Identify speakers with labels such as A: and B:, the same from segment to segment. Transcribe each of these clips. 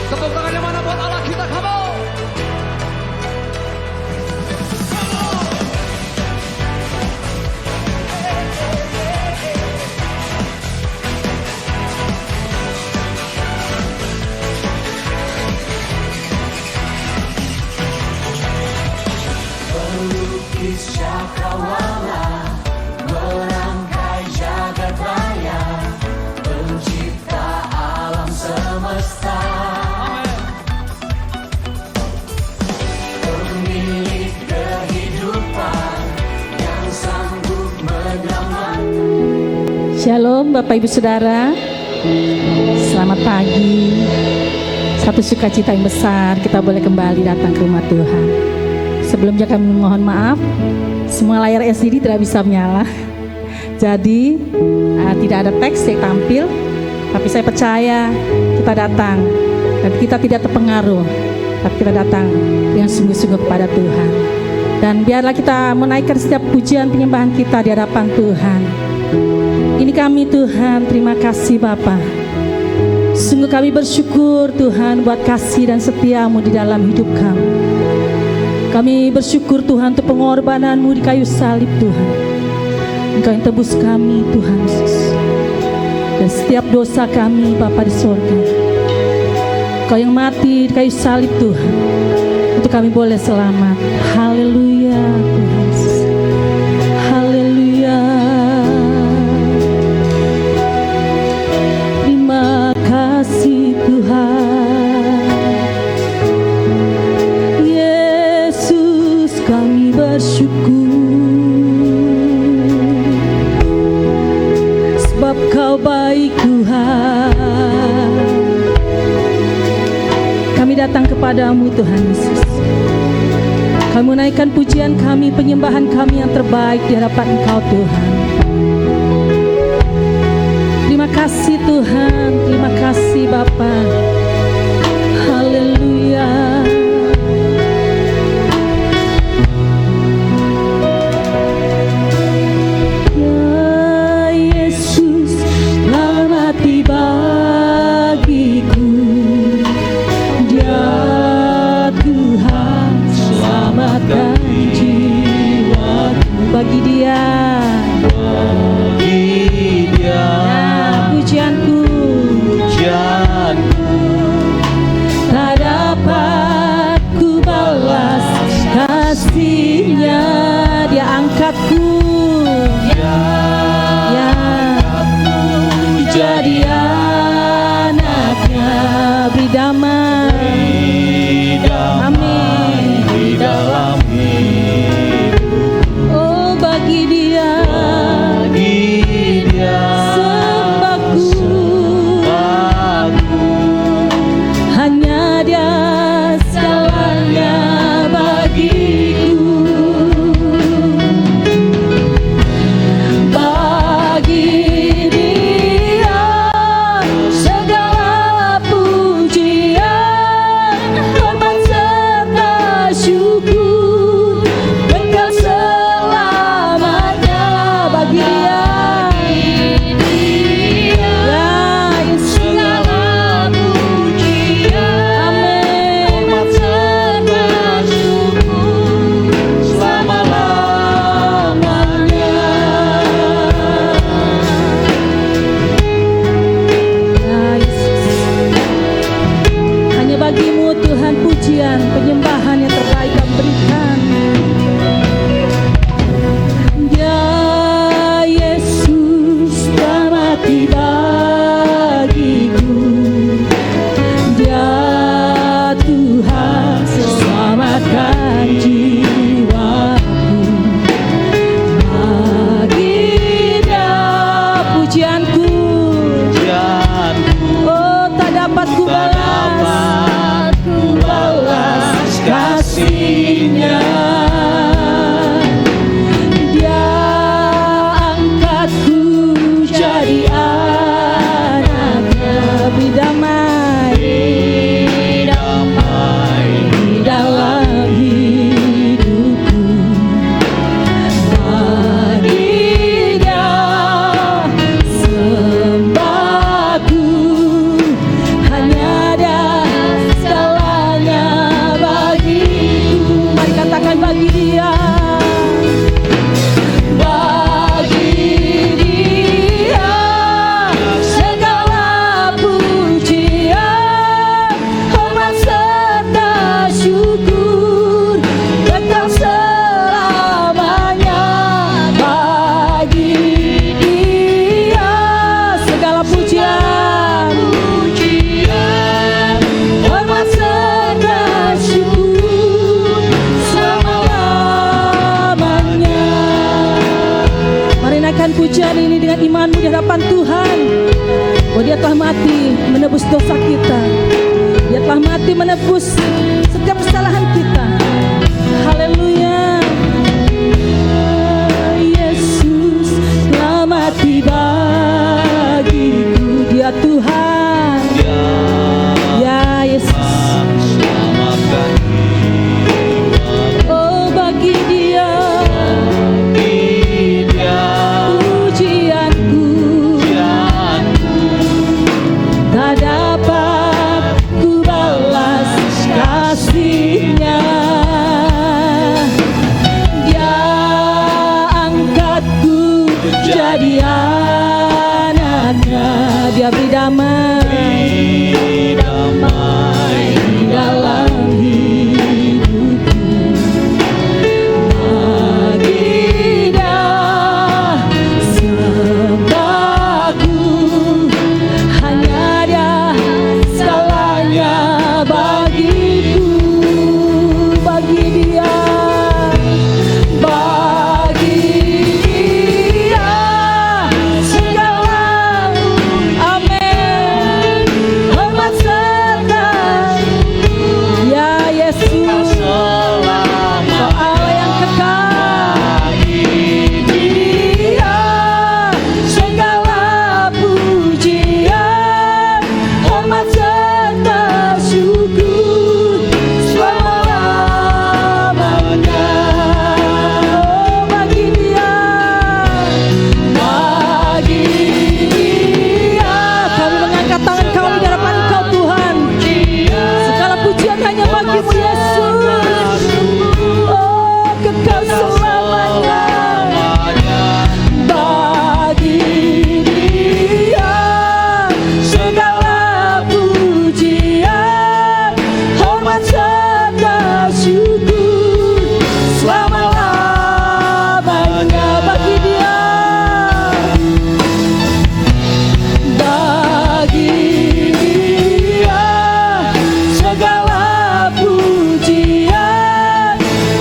A: Tepuk tangannya mana buat Allah kita, kamu.
B: Pelukis cakrawala merangkai jagat raya, pencipta alam semesta, pemilik kehidupan yang sanggup menyelamatkan.
C: Shalom Bapak Ibu Saudara, selamat pagi. Satu sukacita yang besar kita boleh kembali datang ke rumah Tuhan. Sebelumnya kami mohon maaf, semua layar LCD tidak bisa menyala. Jadi tidak ada teks yang tampil, tapi saya percaya kita datang dan kita tidak terpengaruh, tapi kita datang dengan sungguh-sungguh kepada Tuhan. Dan biarlah kita menaikkan setiap pujian penyembahan kita di hadapan Tuhan. Ini kami Tuhan, terima kasih Bapa. Sungguh kami bersyukur Tuhan buat kasih dan setiamu di dalam hidup kami. Kami bersyukur Tuhan untuk pengorbananmu di kayu salib Tuhan. Engkau yang tebus kami Tuhan Yesus. Dan setiap dosa kami Bapa di sorga, Engkau yang mati di kayu salib Tuhan, untuk kami boleh selamat. Haleluya Tuhan Yesus. Haleluya. Terima kasih Tuhan Yesus, kami bersyukur sebab Kau baik Tuhan. Kami datang kepadamu Tuhan Yesus. Kami menaikkan pujian kami, penyembahan kami yang terbaik di hadapan Engkau Tuhan. Terima kasih Tuhan, terima kasih Bapa. Haleluya. Ya Yesus, Kau mati bagiku. Ya Tuhan, selamatkan jiwaku. Bagi Dia, pujianku tak dapat ku balas kasih-Nya. Dia angkatku, jadi anaknya, beri damai, amin, di dalam hidup. Oh bagi Dia sembahku, hanya Dia segalanya bagiku. naikkan pujian ini dengan imanmu di hadapan Tuhan. Oh, Dia telah mati menebus dosa kita. Dia telah mati menebus setiap kesalahan kita. Haleluya. Yesus telah mati bagiku. Dia Tuhan. Ya Yesus. Oh, bagi Dia pujianku tak dapat ku balas kasih-Nya. Dia angkatku jadi anak-Nya. Dia beri damai dalam hidupku. Bagi Dia sembahku, hanya Dia segalanya bagiku. Bagi Dia, segala, amin, hormat serta, ya Yesus, Kau Allah yang kekal. Dia segala pujian, hormat serta syukur selama-lamanya. Oh, bagi Dia, kami mengangkat tangan kami di hadapan Engkau Tuhan. Segala pujian hanya bagi-Mu Yesus. Oh, kekal selamanya. Bagi Dia segala pujian, hormat serta syukur selama-lamanya. Bagi Dia, segala pujian,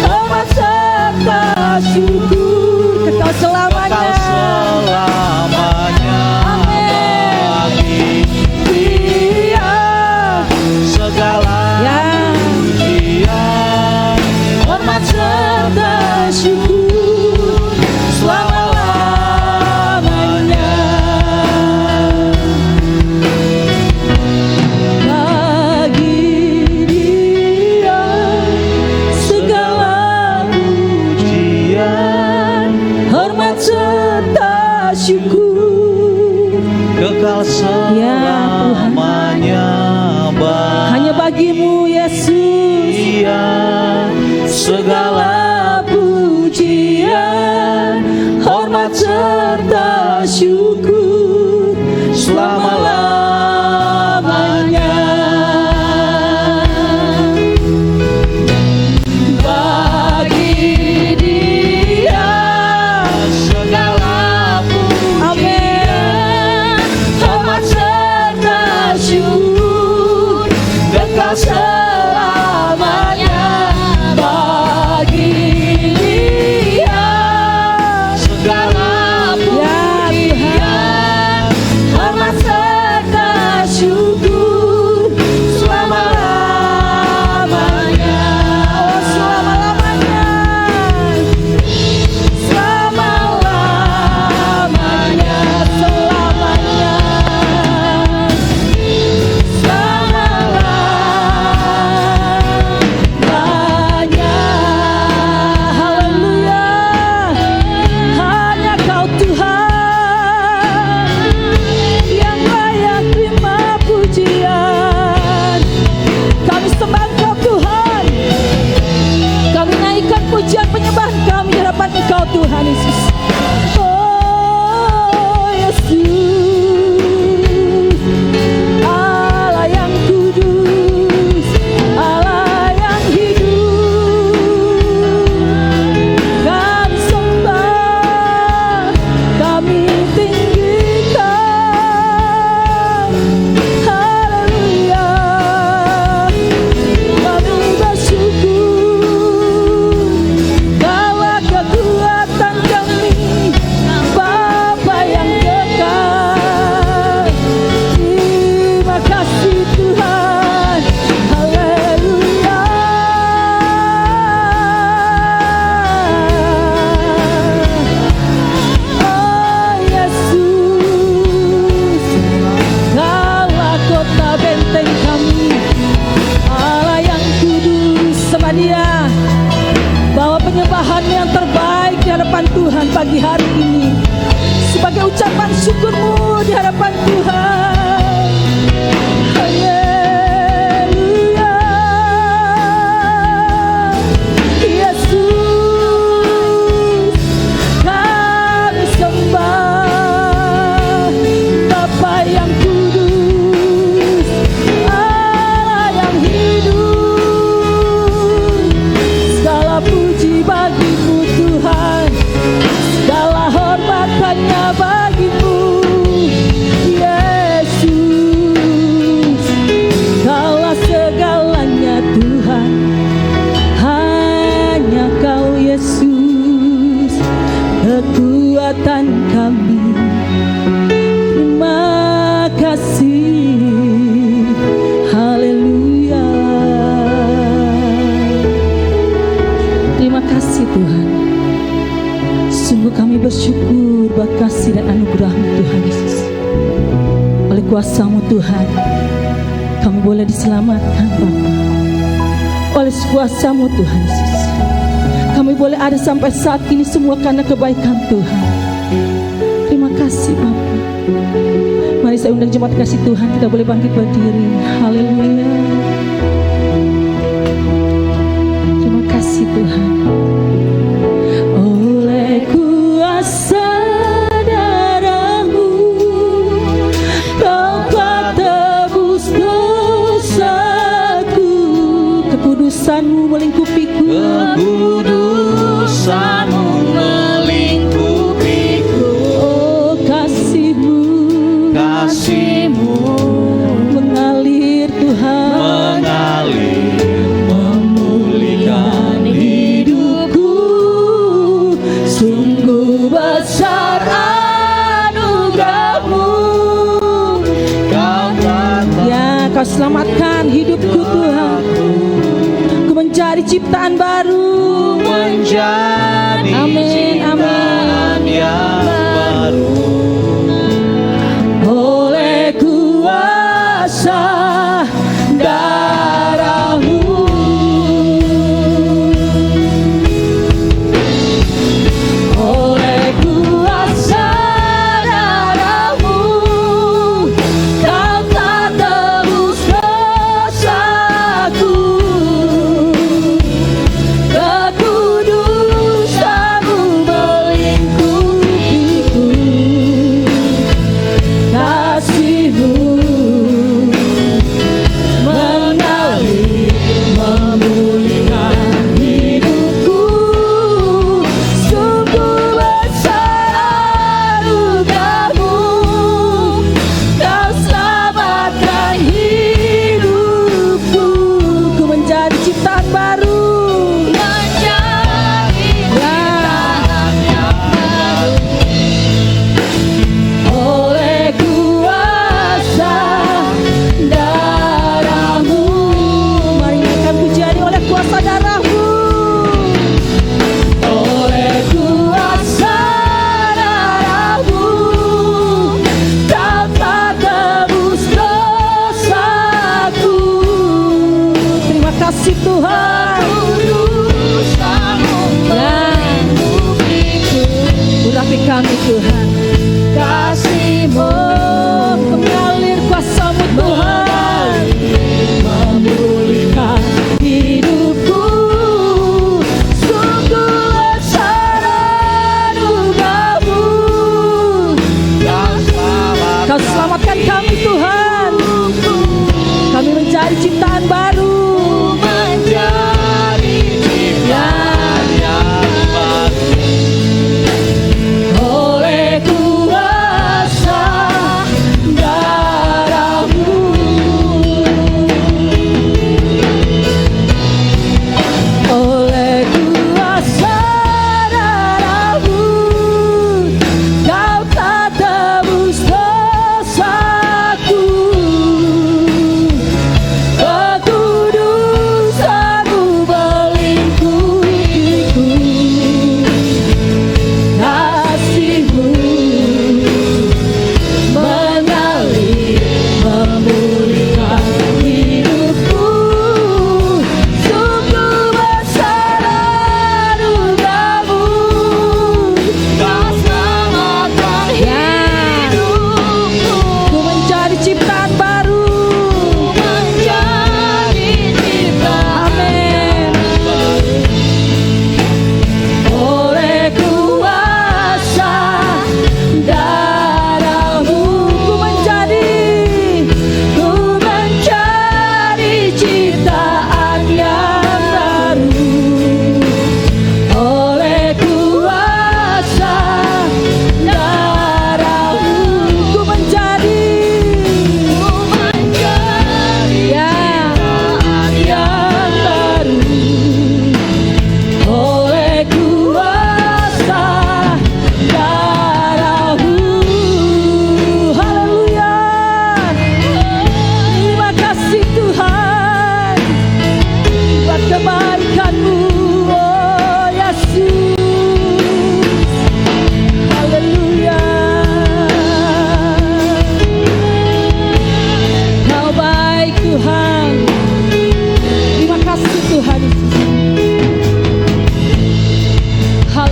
C: hormat serta syukur kekal selamanya. Amin. Dia
B: Segala
C: ya,
B: pujian,
C: hormat serta syukur selama-lamanya. Bagi Dia segala
B: pujian,
C: hormat serta syukur
B: kekal selamanya.
C: hanya bagi-Mu Yesus.
B: Dia segala
C: Pujian, hormat serta syukur selama-lamanya. Bagi Dia
B: segala
C: amin, hormat serta syukur kekal selamanya. Bagi Dia
B: segala
C: ya Tuhan, hormat serta persembahan yang terbaik di hadapan Tuhan pagi hari ini, sebagai ucapan syukurmu di hadapan Tuhan. Haleluya. Yesus, kami sembah Bapa yang kudus, Allah yang hidup. Segala puji bagimu Tuhan, segala hormat hanya bagimu Yesus. Kaulah segalanya Tuhan, hanya Kau Yesus, kekuatan kami. Terima kasih, haleluya. Terima kasih Tuhan. Sungguh kami bersyukur buat kasih dan anugerah-Mu Tuhan Yesus. Oleh kuasa-Mu Tuhan, kami boleh diselamatkan Bapa. Oleh kuasa-Mu Tuhan Yesus, kami boleh ada sampai saat ini semua karena kebaikan Tuhan. Terima kasih Bapa. Mari saya undang jemaat kasih Tuhan, kita boleh bangkit berdiri. Haleluya. Terima kasih Tuhan. Oleh kuasa darah-Mu, Kau tebus dosaku. Kekudusan-Mu melingkupiku.
B: Kekudusan-Mu melingkupiku.
C: Oh kasih-Mu,
B: Kasih-Mu
C: mengalir Tuhan,
B: mengalir, memulihkan hidupku.
C: sungguh besar anugerah-Mu. Ya, Kau selamatkan hidupku Tuhan. Ku menjadi ciptaan baru.
B: Menjadi
C: Amin,
B: ciptaan
C: amin.
B: yang baru.
C: Oleh kuasa darah-Mu, oleh kuasa darah-Mu, Kau telah tebus dosaku. Kekudusan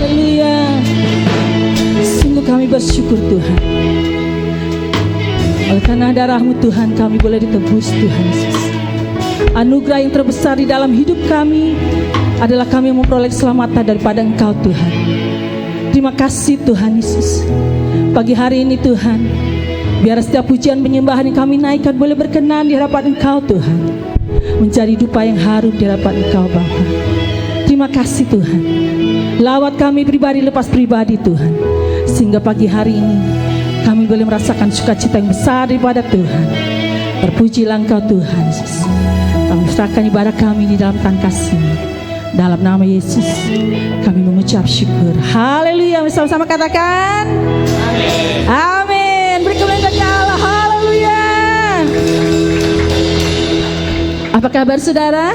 C: Haleluya. Sungguh kami bersyukur Tuhan. Oleh karena darah-Mu Tuhan kami boleh ditebus Tuhan Yesus. Anugerah yang terbesar di dalam hidup kami adalah kami memperoleh keselamatan daripada Engkau Tuhan. Terima kasih Tuhan Yesus. Pagi hari ini Tuhan, biar setiap pujian penyembahan yang kami naikkan boleh berkenan di hadapan Engkau Tuhan, menjadi dupa yang harum di hadapan Engkau Bapa. Terima kasih Tuhan. Lawat kami pribadi lepas pribadi Tuhan, sehingga pagi hari ini kami boleh merasakan sukacita yang besar daripada Tuhan. Terpujilah Engkau Tuhan Yesus. Kami serahkan ibadah kami di dalam tangan kasih-Mu. Dalam nama Yesus kami mengucap syukur. Haleluya. Bersama-sama katakan amin. Amin. Beri kemuliaan bagi Allah. Haleluya. Apa kabar saudara?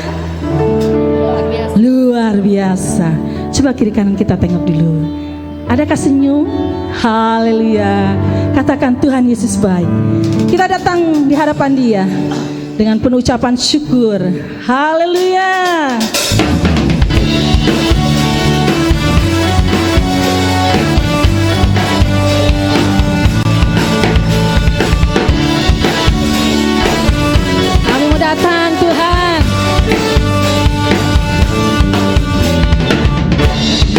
C: Luar biasa. Coba kiri kanan kita tengok dulu. Adakah senyum? Haleluya. Katakan Tuhan Yesus baik. Kita datang di hadapan Dia dengan penuh ucapan syukur. Haleluya. Kami mau datang Tuhan.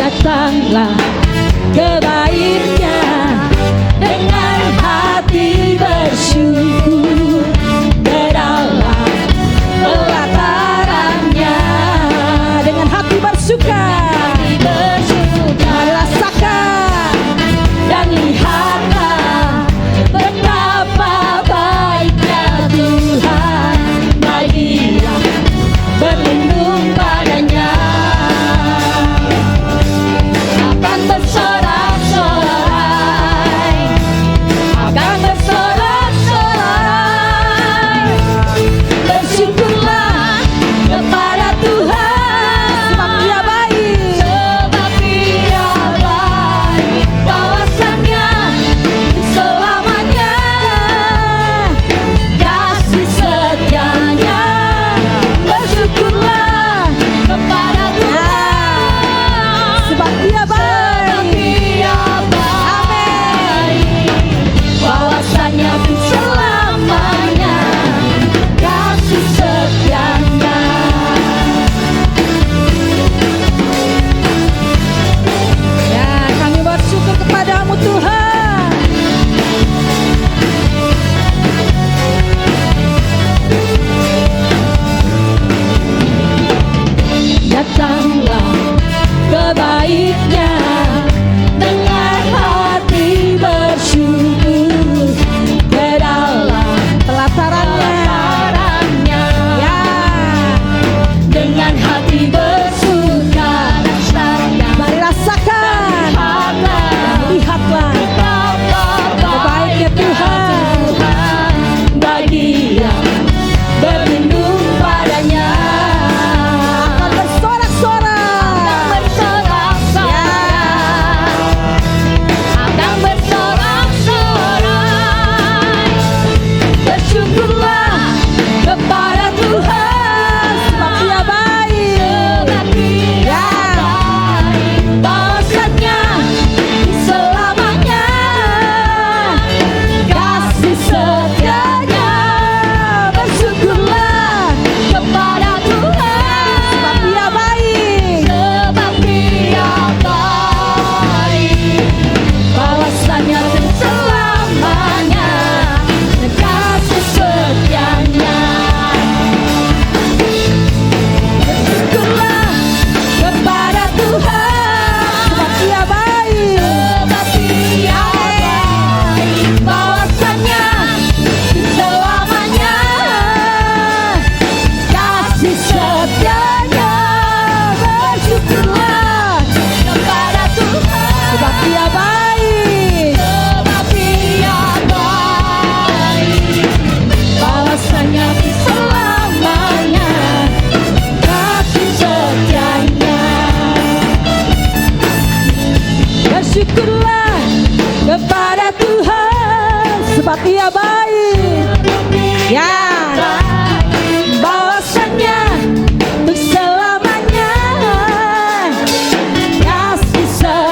C: Datanglah kebaiknya dengan hati bersyukur ke dalam pelatarannya, dengan hati bersuka, rasakan dan lihatlah betapa baiknya Tuhan. Marilah berlindung padanya. Akan bersorak-sorai, akan bersorak-sorai. Bersyukurlah kepada Tuhan, sebab Dia baik, sebab Dia baik. Bahwasanya selamanya kasih setianya. Bersyukurlah kepada Tuhan, sebab Dia baik. Bahwasanya itu selamanya kasih setianya. Ya, kami bersyukur kepadamu Tuhan. Datanglah kebaiknya dengan hati bersyukur ke dalam pelatarannya, ya, dengan hati bersuka dan sayang. Mari rasakan dan lihatlah betapa baiknya Tuhan bagi yang berlindung padanya. Akan bersorak-sorak, akan bersorak-sorai. Bersyukurlah kepada Tuhan, sebab Dia baik, ya. Bahwasanya selamanya kasih setianya. Bersyukurlah kepada Tuhan, sebab Dia baik, sebab Dia baik. Bahwasanya selamanya kasih setianya. Bersyukurlah kepada Tuhan, sebab Dia baik, sebab Dia baik. Bahwasanya selamanya kasih setianya. Bersyukurlah kepada Tuhan, sebab Dia baik, sebab Dia baik. Bahwasanya selamanya kasih setianya. Bersyukurlah kepada Tuhan, sebab Dia baik, ya. Bahwasanya untuk selamanya kasih setianya.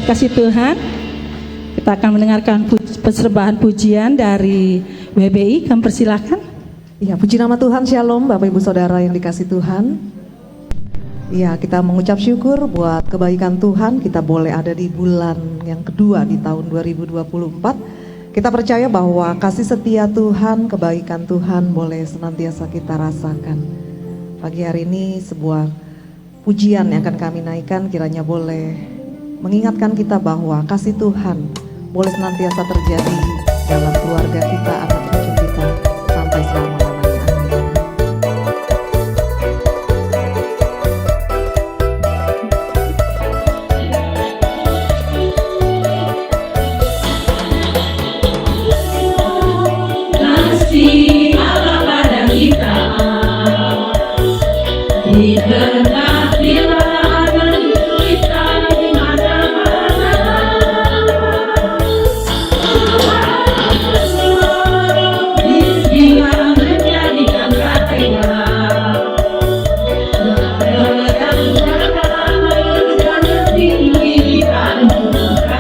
C: kasih Tuhan, kita akan mendengarkan persembahan pujian dari WBI. Kami persilakan.
D: Ya, puji nama Tuhan, Shalom Bapak Ibu Saudara yang dikasih Tuhan. Ya, kita mengucap syukur buat kebaikan Tuhan. Kita boleh ada di bulan yang kedua di tahun 2024. Kita percaya bahwa kasih setia Tuhan, kebaikan Tuhan boleh senantiasa kita rasakan. Pagi hari ini sebuah pujian yang akan kami naikkan kiranya boleh mengingatkan kita bahwa kasih Tuhan boleh senantiasa terjadi dalam keluarga kita, anak cucu kita sampai selama-lamanya.
E: Kasih Allah pada kita diberkatilah dan dituliskan di mana-mana. Miskin menjadikan kaya, dan dan tinggikan muka.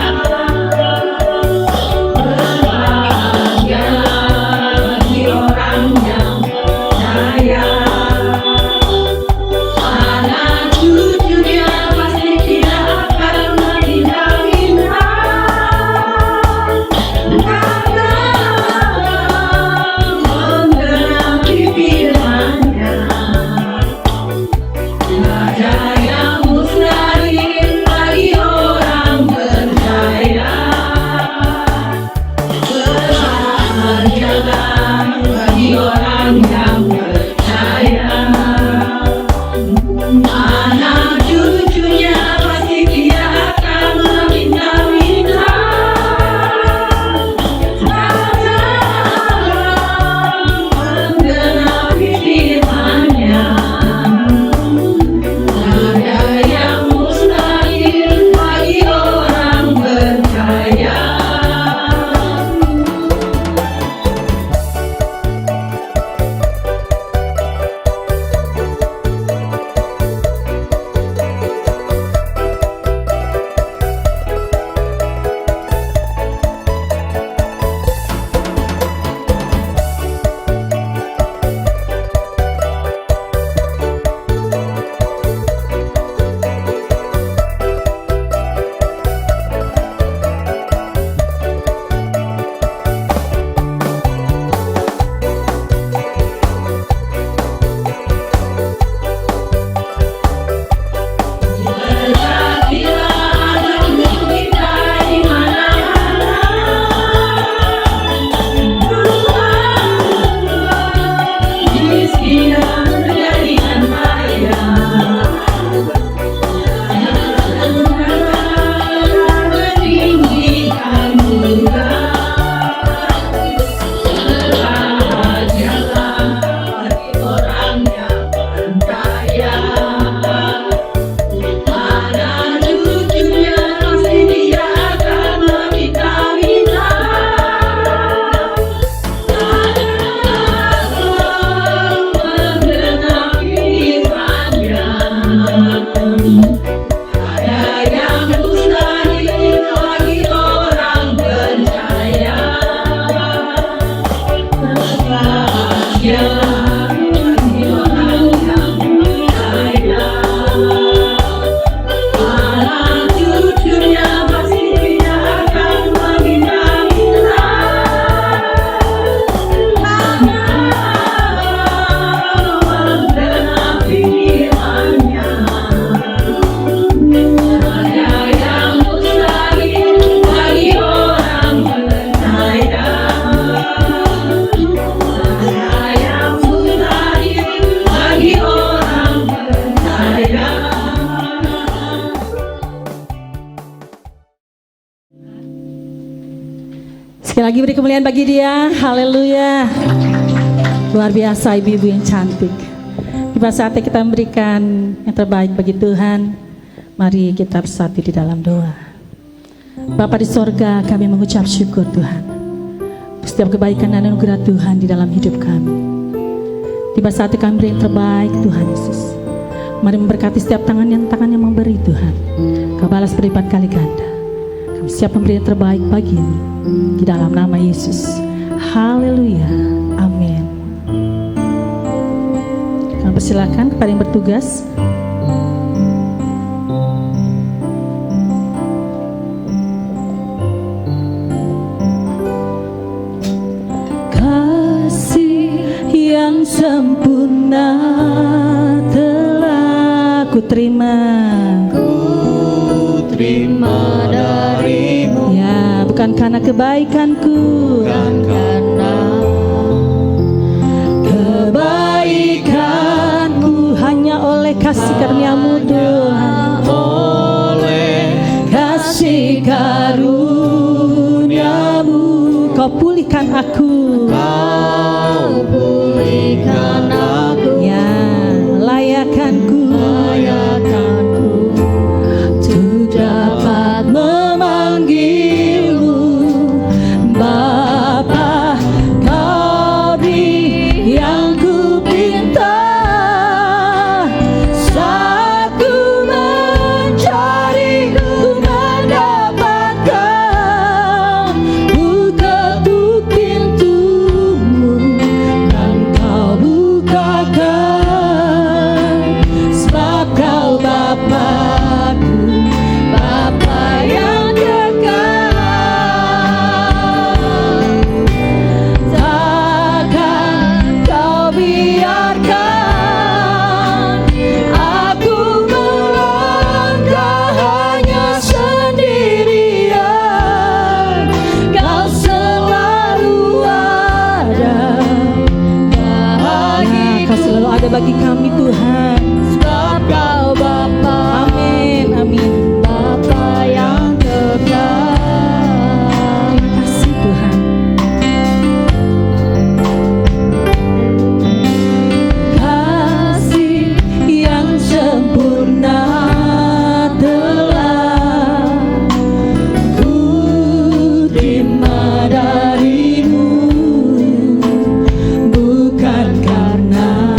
C: Sekali lagi beri kemuliaan bagi Dia. Haleluya. Luar biasa ibu-ibu yang cantik. Tiba saatnya kita memberikan yang terbaik bagi Tuhan. Mari kita bersatu di dalam doa. Bapa di sorga, kami mengucap syukur Tuhan setiap kebaikan dan anugerah Tuhan di dalam hidup kami. Tiba saatnya kami beri yang terbaik Tuhan Yesus. Mari memberkati setiap tangan yang memberi Tuhan. Kau balas berlipat kali ganda. Kami siap memberi yang terbaik bagimu. Di dalam nama Yesus. Haleluya. Amin. Kami persilakan kepada yang bertugas. Yang sempurna telah ku terima
B: darimu,
C: ya, bukan karena kebaikanku,
B: bukan karena
C: kebaikanku, hanya oleh kasih karuniamu Tuhan,
B: oleh
C: kasih karuniamu kau pulihkan aku,
B: Kau pulihkan aku,
C: ya, layakanku untuk dapat memanggilmu Bapa. Kau beri yang ku pinta saat ku mencari, ku mendapatkan. Ku ketuk pintumu dan kau bukakan, sebab kau Bapakku, Bapa yang dekat. Takkan kau biarkan aku melangkah hanya sendirian. Kau selalu ada bagi, kau selalu ada bagi kami Tuhan, sebab kau Bapa. Amin, amin. Bapa yang dekat. Terima kasih Tuhan. Kasih yang sempurna telah ku terima darimu, bukan karena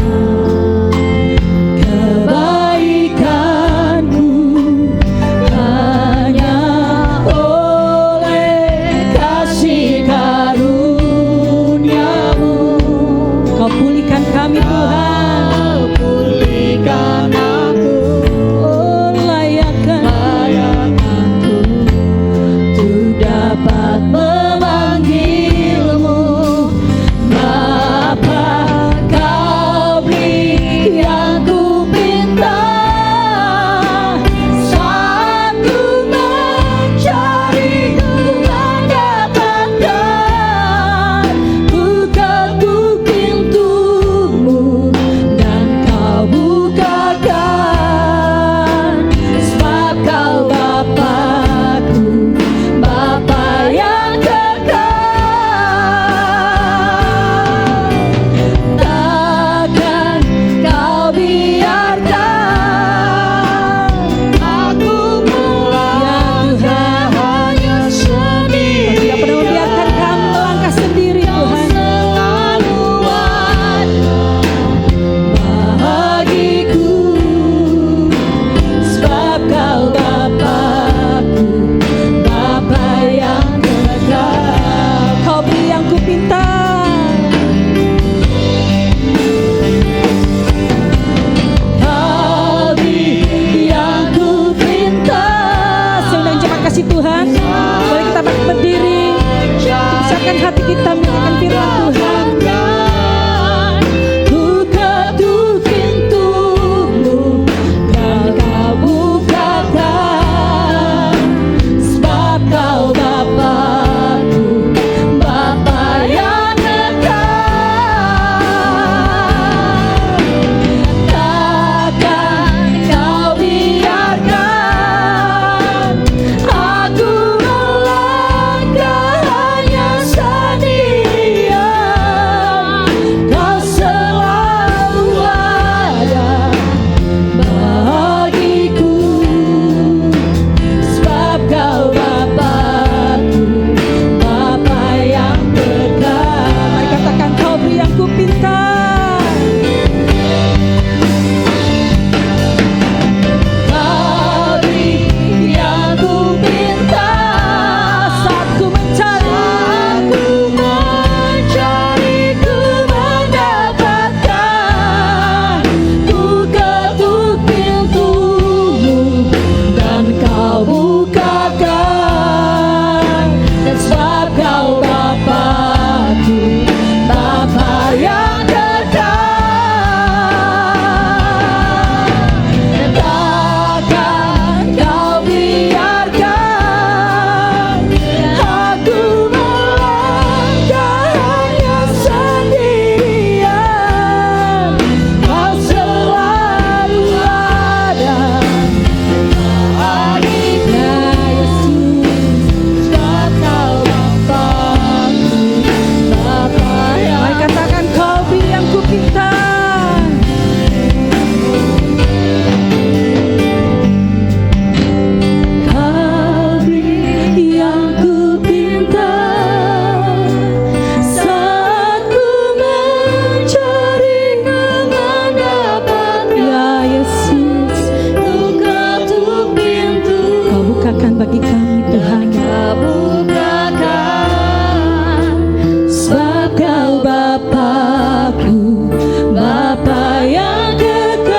B: Bapakku, Bapa yang kekal.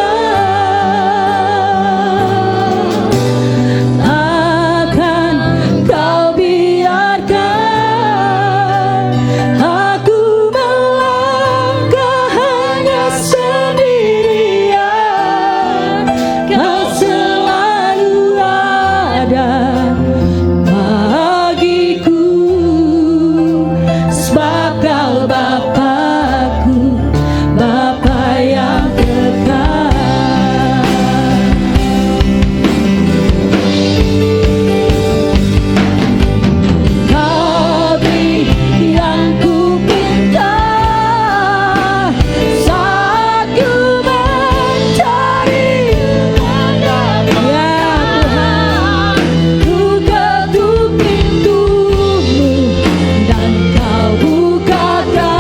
B: Takkan kau biarkan aku melangkah hanya sendirian. Kau selalu ada bagiku, sebab kau Bapakku, Bapa yang kekal. Kau beri yang ku minta saat ku mencari pandangan. Ya Tuhan, ku ketuk pintu-Mu dan Kau bukakan,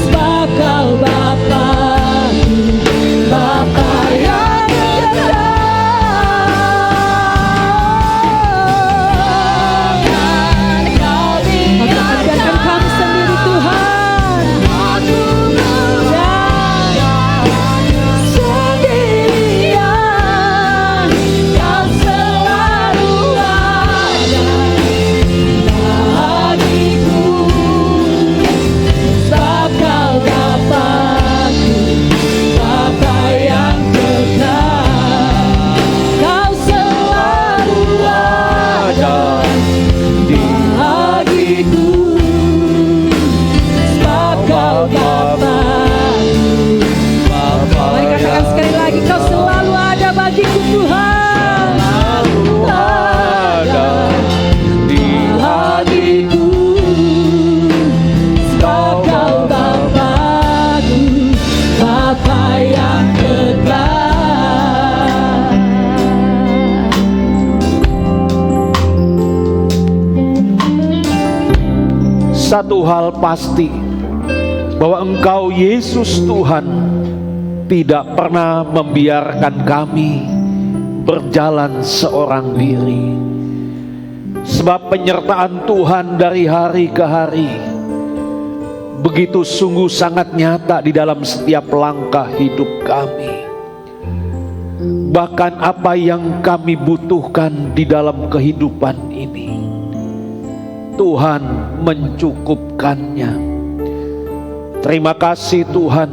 B: sebab Kau Bapakku, Bapa yang kekal. Kau biarkan kami sendiri Tuhan, sendirian. Kau selalu ada bagiku, sebab Kau Bapakku, Bapa yang kekal. Kau selalu ada bagiku, sebab Kau Bapakku, Bapa. Mari katakan sekali lagi, Kau selalu ada bagiku Tuhan. Ada di hatiku, sebab Kau Bapakku, Bapa yang kekal.
F: Satu hal pasti, bahwa Engkau Yesus Tuhan tidak pernah membiarkan kami berjalan seorang diri. Sebab penyertaan Tuhan dari hari ke hari begitu sungguh sangat nyata di dalam setiap langkah hidup kami. Bahkan apa yang kami butuhkan di dalam kehidupan ini, Tuhan mencukupkannya. Terima kasih Tuhan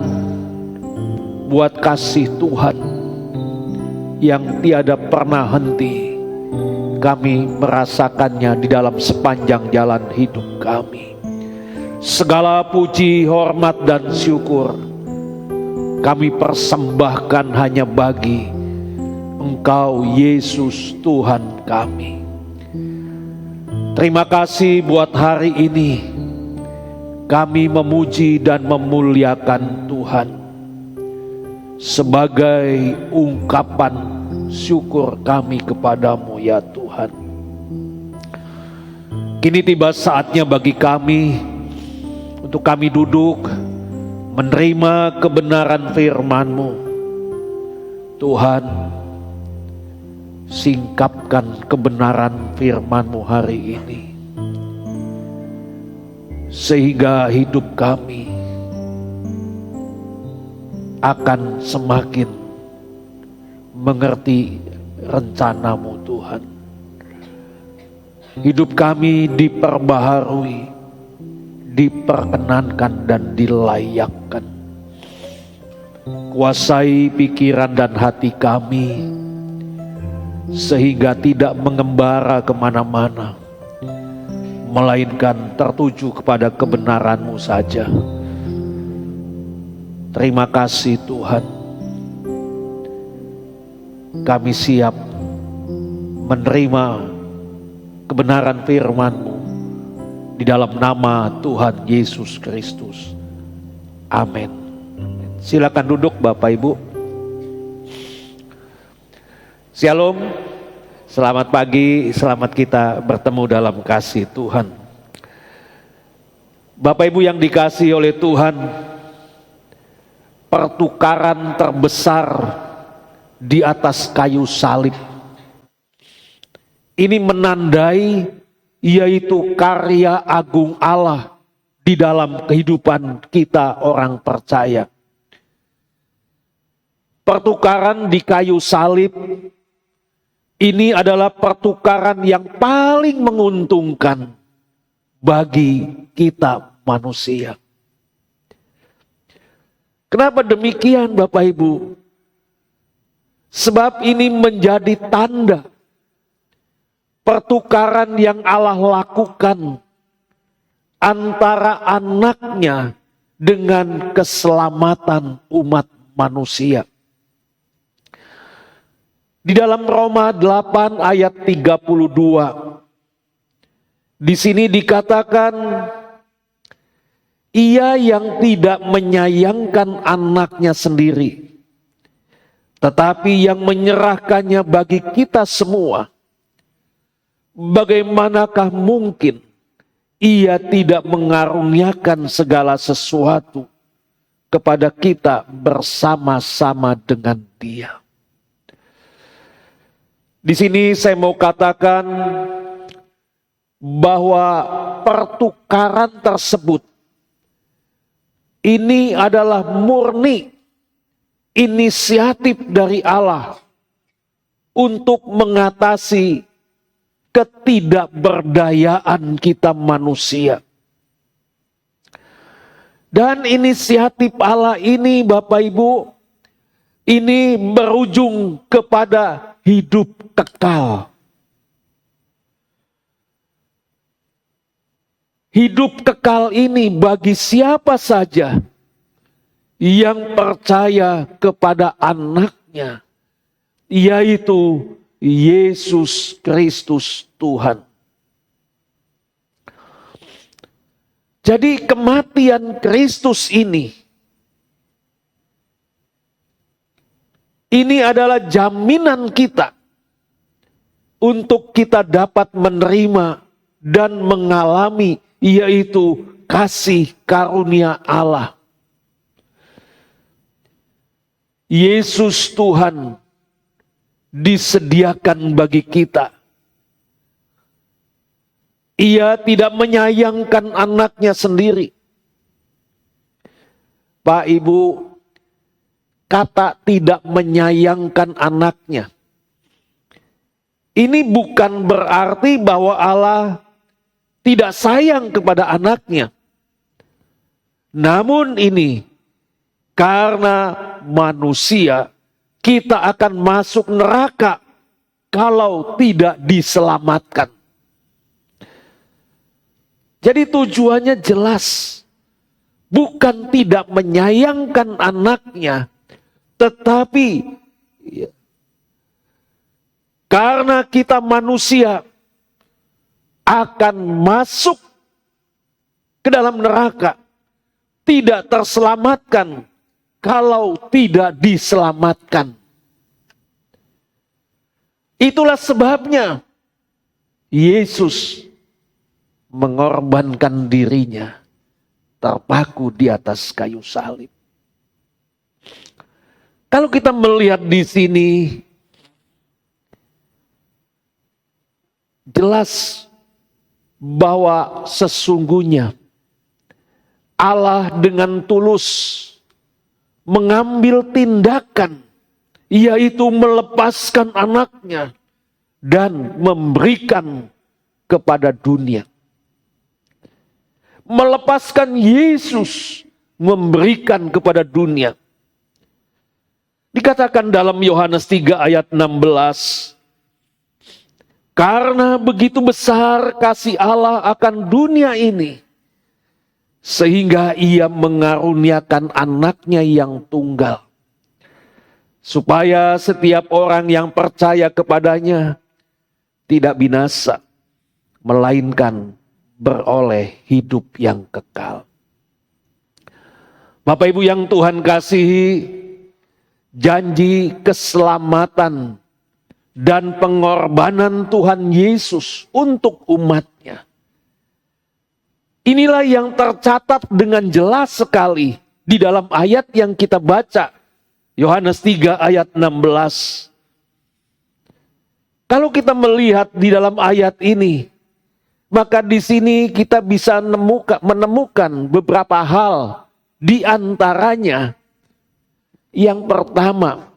F: buat kasih Tuhan yang tiada pernah henti. Kami merasakannya di dalam sepanjang jalan hidup kami. Segala puji, hormat, dan syukur kami persembahkan hanya bagi Engkau Yesus Tuhan kami. Terima kasih buat hari ini kami memuji dan memuliakan Tuhan sebagai ungkapan syukur kami kepadamu ya Tuhan. Kini tiba saatnya bagi kami untuk kami duduk menerima kebenaran firman-Mu. Tuhan, singkapkan kebenaran firman-Mu hari ini, sehingga hidup kami akan semakin mengerti rencana-Mu Tuhan. Hidup kami diperbaharui, diperkenankan dan dilayakkan. Kuasai pikiran dan hati kami sehingga tidak mengembara kemana-mana, melainkan tertuju kepada kebenaran-Mu saja. Terima kasih Tuhan, kami siap menerima kebenaran firman-Mu di dalam nama Tuhan Yesus Kristus. Amin. Silakan duduk Bapak Ibu. Shalom, selamat pagi, selamat kita bertemu dalam kasih Tuhan. Bapak Ibu yang dikasihi oleh Tuhan, pertukaran terbesar di atas kayu salib ini menandai yaitu karya agung Allah di dalam kehidupan kita orang percaya. Pertukaran di kayu salib ini adalah pertukaran yang paling menguntungkan bagi kita manusia. Kenapa demikian Bapak Ibu? Sebab ini menjadi tanda pertukaran yang Allah lakukan antara anaknya dengan keselamatan umat manusia. Di dalam Roma 8 ayat 32, di sini dikatakan, ia yang tidak menyayangkan anaknya sendiri, tetapi yang menyerahkannya bagi kita semua, bagaimanakah mungkin ia tidak mengaruniakan segala sesuatu kepada kita bersama-sama dengan Dia. Di sini saya mau katakan bahwa pertukaran tersebut ini adalah murni inisiatif dari Allah untuk mengatasi ketidakberdayaan kita manusia. Dan inisiatif Allah ini Bapak Ibu, ini berujung kepada hidup kekal. Hidup kekal ini bagi siapa saja yang percaya kepada anaknya, yaitu Yesus Kristus Tuhan. Jadi kematian Kristus ini adalah jaminan kita untuk kita dapat menerima dan mengalami, yaitu kasih karunia Allah. Yesus Tuhan disediakan bagi kita. Ia tidak menyayangkan anaknya sendiri. Pak Ibu, kata tidak menyayangkan anaknya, ini bukan berarti bahwa Allah tidak sayang kepada anaknya. Namun ini karena manusia, kita akan masuk neraka kalau tidak diselamatkan. Jadi tujuannya jelas, bukan tidak menyayangkan anaknya, tetapi karena kita manusia akan masuk ke dalam neraka, tidak terselamatkan kalau tidak diselamatkan. Itulah sebabnya Yesus mengorbankan dirinya terpaku di atas kayu salib. Kalau kita melihat di sini, jelas bahwa sesungguhnya Allah dengan tulus mengambil tindakan, yaitu melepaskan anaknya dan memberikan kepada dunia. Melepaskan Yesus, memberikan kepada dunia. Dikatakan dalam Yohanes 3 ayat 16, karena begitu besar kasih Allah akan dunia ini, sehingga ia mengaruniakan anaknya yang tunggal, supaya setiap orang yang percaya kepadanya tidak binasa, melainkan beroleh hidup yang kekal. Bapak Ibu yang Tuhan kasihi, janji keselamatan dan pengorbanan Tuhan Yesus untuk umatnya, inilah yang tercatat dengan jelas sekali di dalam ayat yang kita baca, Yohanes 3 ayat 16. Kalau kita melihat di dalam ayat ini, Maka di sini kita bisa menemukan beberapa hal, di antaranya yang pertama,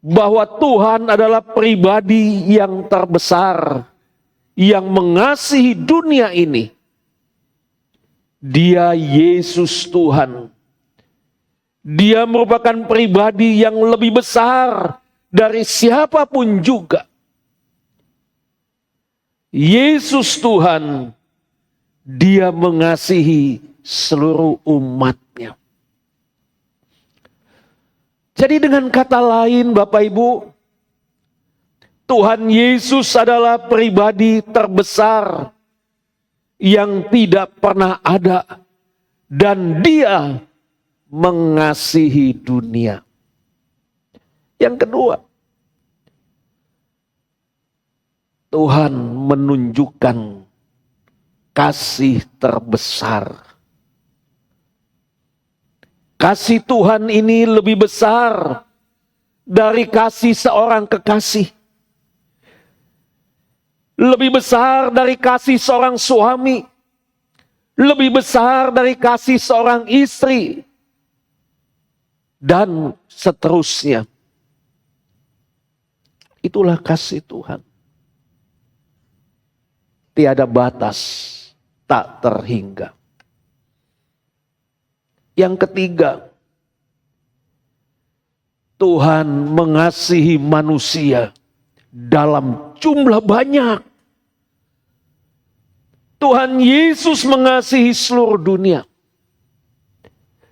F: bahwa Tuhan adalah pribadi yang terbesar yang mengasihi dunia ini. Dia Yesus Tuhan. Dia merupakan pribadi yang lebih besar dari siapapun juga. Yesus Tuhan, dia mengasihi seluruh umatnya. Jadi dengan kata lain Bapak Ibu, Tuhan Yesus adalah pribadi terbesar yang tidak pernah ada. Dan dia mengasihi dunia. Yang kedua, Tuhan menunjukkan kasih terbesar. Kasih Tuhan ini lebih besar dari kasih seorang kekasih. Lebih besar dari kasih seorang suami. Lebih besar dari kasih seorang istri. Dan seterusnya. Itulah kasih Tuhan. Tiada batas, tak terhingga. Yang ketiga, Tuhan mengasihi manusia dalam jumlah banyak. Tuhan Yesus mengasihi seluruh dunia.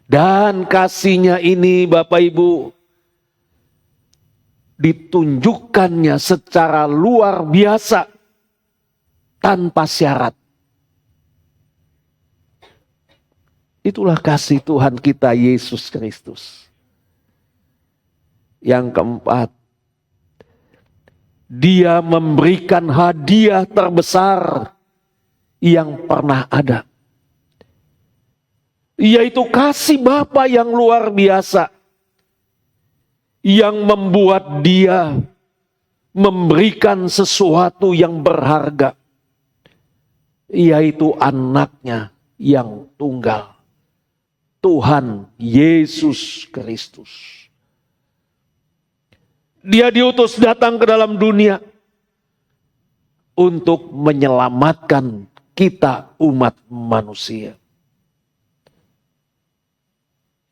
F: Dan kasihnya ini Bapak Ibu, ditunjukkannya secara luar biasa, tanpa syarat. Itulah kasih Tuhan kita Yesus Kristus. Yang keempat, dia memberikan hadiah terbesar yang pernah ada. Yaitu kasih Bapa yang luar biasa. Yang membuat dia memberikan sesuatu yang berharga. Yaitu anaknya yang tunggal. Tuhan Yesus Kristus. Dia diutus datang ke dalam dunia untuk menyelamatkan kita umat manusia.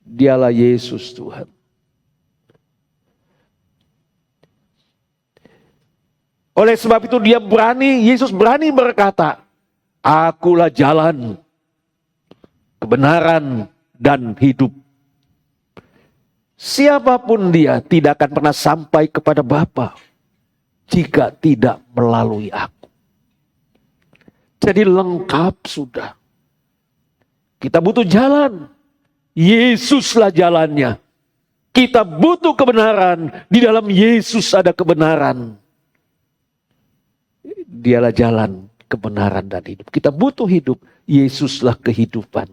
F: Dialah Yesus Tuhan. Oleh sebab itu Yesus berani berkata, Akulah jalan, kebenaran, dan hidup. Siapapun dia tidak akan pernah sampai kepada Bapa jika tidak melalui aku. Jadi lengkap sudah. Kita butuh jalan. Yesuslah jalannya. Kita butuh kebenaran. Di dalam Yesus ada kebenaran. Dialah jalan, kebenaran, dan hidup. Kita butuh hidup. Yesuslah kehidupan.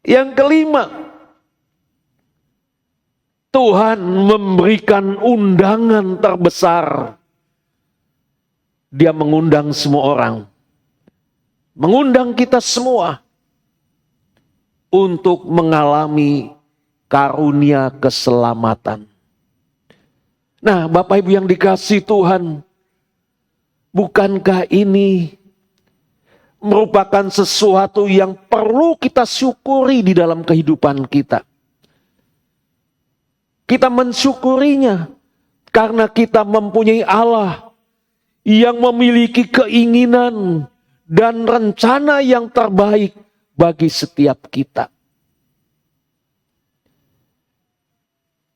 F: Yang kelima, Tuhan memberikan undangan terbesar. Dia mengundang semua orang. Mengundang kita semua untuk mengalami karunia keselamatan. Nah, Bapak Ibu yang dikasihi Tuhan, bukankah ini merupakan sesuatu yang perlu kita syukuri di dalam kehidupan kita? Kita mensyukurinya karena kita mempunyai Allah yang memiliki keinginan dan rencana yang terbaik bagi setiap kita.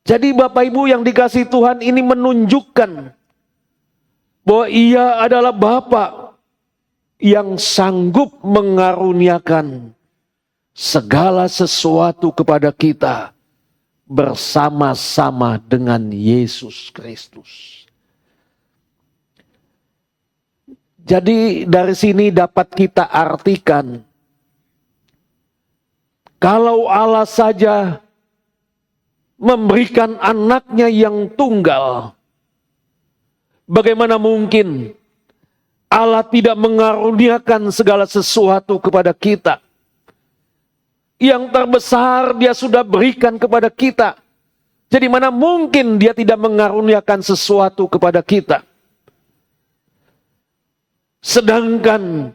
F: Jadi Bapak Ibu yang dikasihi Tuhan, ini menunjukkan bahwa Ia adalah Bapa yang sanggup mengaruniakan segala sesuatu kepada kita bersama-sama dengan Yesus Kristus. Jadi dari sini dapat kita artikan, kalau Allah saja memberikan anaknya yang tunggal, bagaimana mungkin Allah tidak mengaruniakan segala sesuatu kepada kita. Yang terbesar Dia sudah berikan kepada kita. Jadi mana mungkin Dia tidak mengaruniakan sesuatu kepada kita. Sedangkan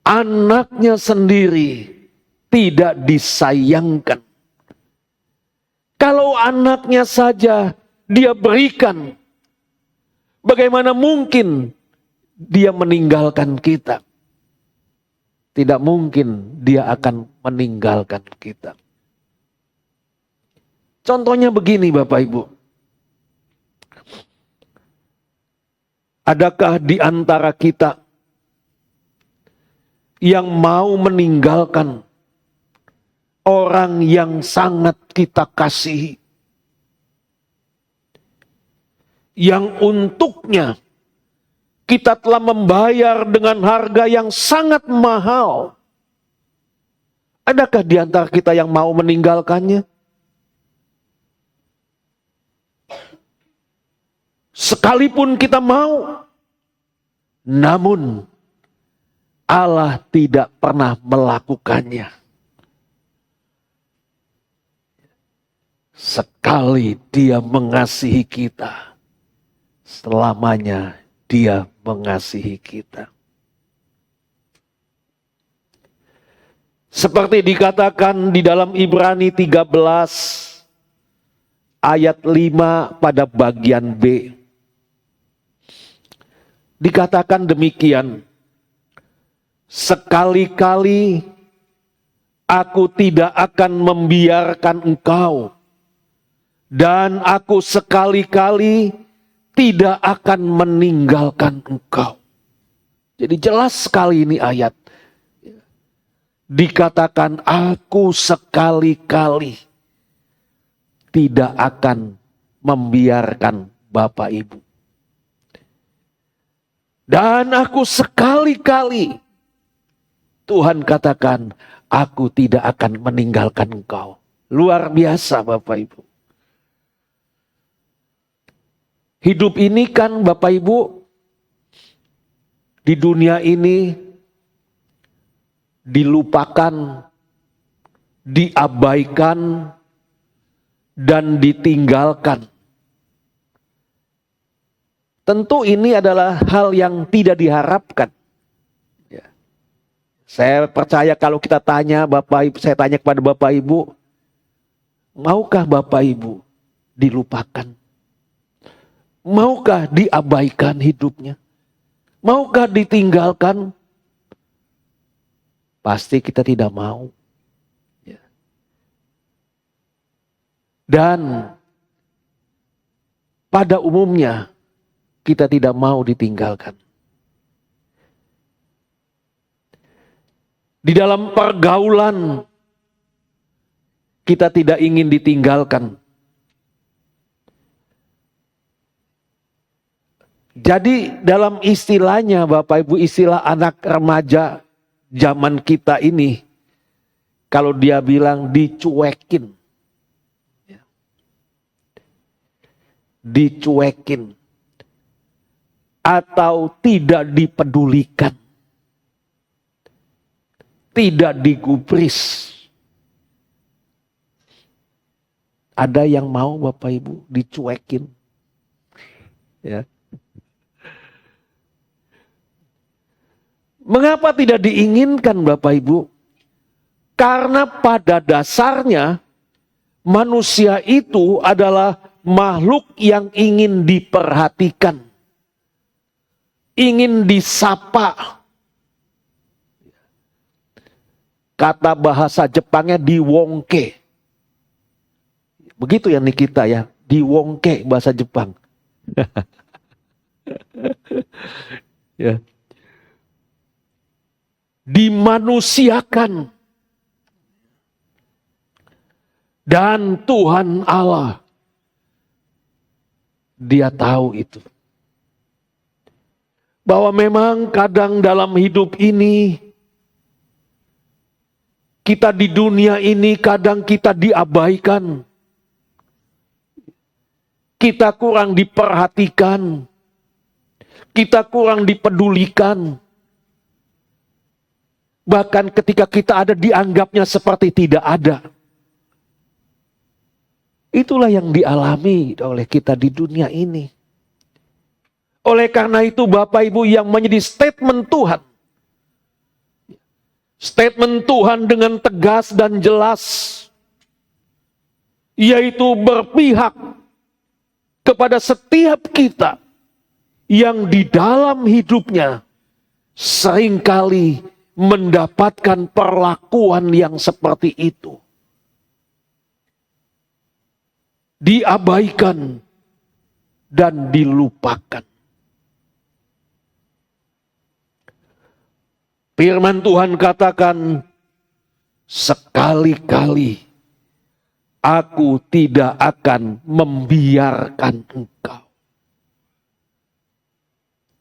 F: anaknya sendiri tidak disayangkan. Kalau anaknya saja Dia berikan, bagaimana mungkin Dia meninggalkan kita? Tidak mungkin Dia akan meninggalkan kita. Contohnya begini Bapak Ibu. Adakah di antara kita yang mau meninggalkan orang yang sangat kita kasihi? Yang untuknya kita telah membayar dengan harga yang sangat mahal. Adakah di antara kita yang mau meninggalkannya? Sekalipun kita mau, namun Allah tidak pernah melakukannya. Sekali Dia mengasihi kita, selamanya Dia mengasihi kita. Seperti dikatakan di dalam Ibrani 13 ayat 5 pada bagian B. Dikatakan demikian, sekali-kali aku tidak akan membiarkan engkau, dan aku sekali-kali tidak akan meninggalkan engkau. Jadi jelas sekali ini ayat. Dikatakan aku sekali-kali tidak akan membiarkan Bapak Ibu. Dan aku sekali-kali, Tuhan katakan, aku tidak akan meninggalkan engkau. Luar biasa Bapak Ibu. Hidup ini kan Bapak Ibu, di dunia ini dilupakan, diabaikan, dan ditinggalkan. Tentu ini adalah hal yang tidak diharapkan. Ya. Saya percaya kalau kita tanya Bapak Ibu, saya tanya kepada Bapak Ibu, maukah Bapak Ibu dilupakan? Maukah diabaikan hidupnya? Maukah ditinggalkan? Pasti kita tidak mau. Ya. Dan pada umumnya kita tidak mau ditinggalkan. Di dalam pergaulan kita tidak ingin ditinggalkan. Jadi dalam istilahnya Bapak Ibu, istilah anak remaja zaman kita ini, kalau dia bilang dicuekin. Dicuekin. Atau tidak dipedulikan. Tidak digubris. Ada yang mau Bapak Ibu dicuekin? Ya. Mengapa tidak diinginkan Bapak Ibu? Karena pada dasarnya manusia itu adalah makhluk yang ingin diperhatikan. Ingin disapa. Kata bahasa Jepangnya diwongke. Begitu ya Nikita ya, diwongke bahasa Jepang. Ya. Dimanusiakan. Dan Tuhan Allah, Dia tahu itu. Bahwa memang kadang dalam hidup ini, kita di dunia ini kadang kita diabaikan. Kita kurang diperhatikan. kita kurang dipedulikan. Bahkan ketika kita ada dianggapnya seperti tidak ada. Itulah yang dialami oleh kita di dunia ini. Oleh karena itu Bapak Ibu yang menjadi statement Tuhan. Statement Tuhan dengan tegas dan jelas. Yaitu berpihak kepada setiap kita yang di dalam hidupnya seringkali mendapatkan perlakuan yang seperti itu. Diabaikan dan dilupakan. Firman Tuhan katakan, sekali-kali aku tidak akan membiarkan engkau.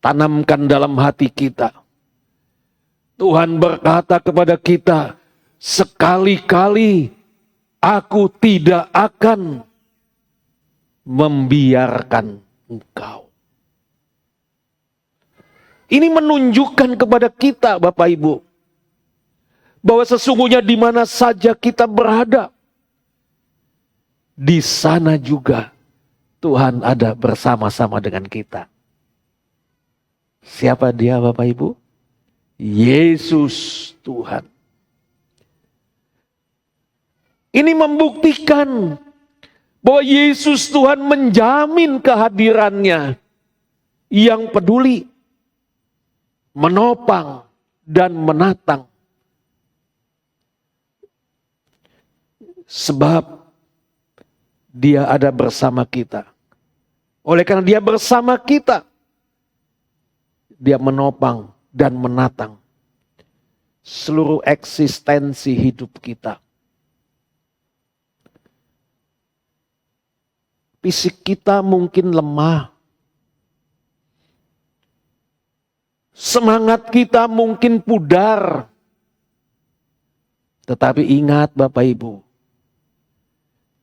F: Tanamkan dalam hati kita. Tuhan berkata kepada kita, sekali-kali aku tidak akan membiarkan engkau. Ini menunjukkan kepada kita Bapak Ibu, bahwa sesungguhnya di mana saja kita berada, di sana juga Tuhan ada bersama-sama dengan kita. Siapa dia Bapak Ibu? Yesus Tuhan. Ini membuktikan bahwa Yesus Tuhan menjamin kehadirannya yang peduli, menopang, dan menatang. Sebab Dia ada bersama kita. Oleh karena Dia bersama kita, Dia menopang dan menatang seluruh eksistensi hidup kita. Fisik kita mungkin lemah. Semangat kita mungkin pudar. Tetapi ingat Bapak Ibu,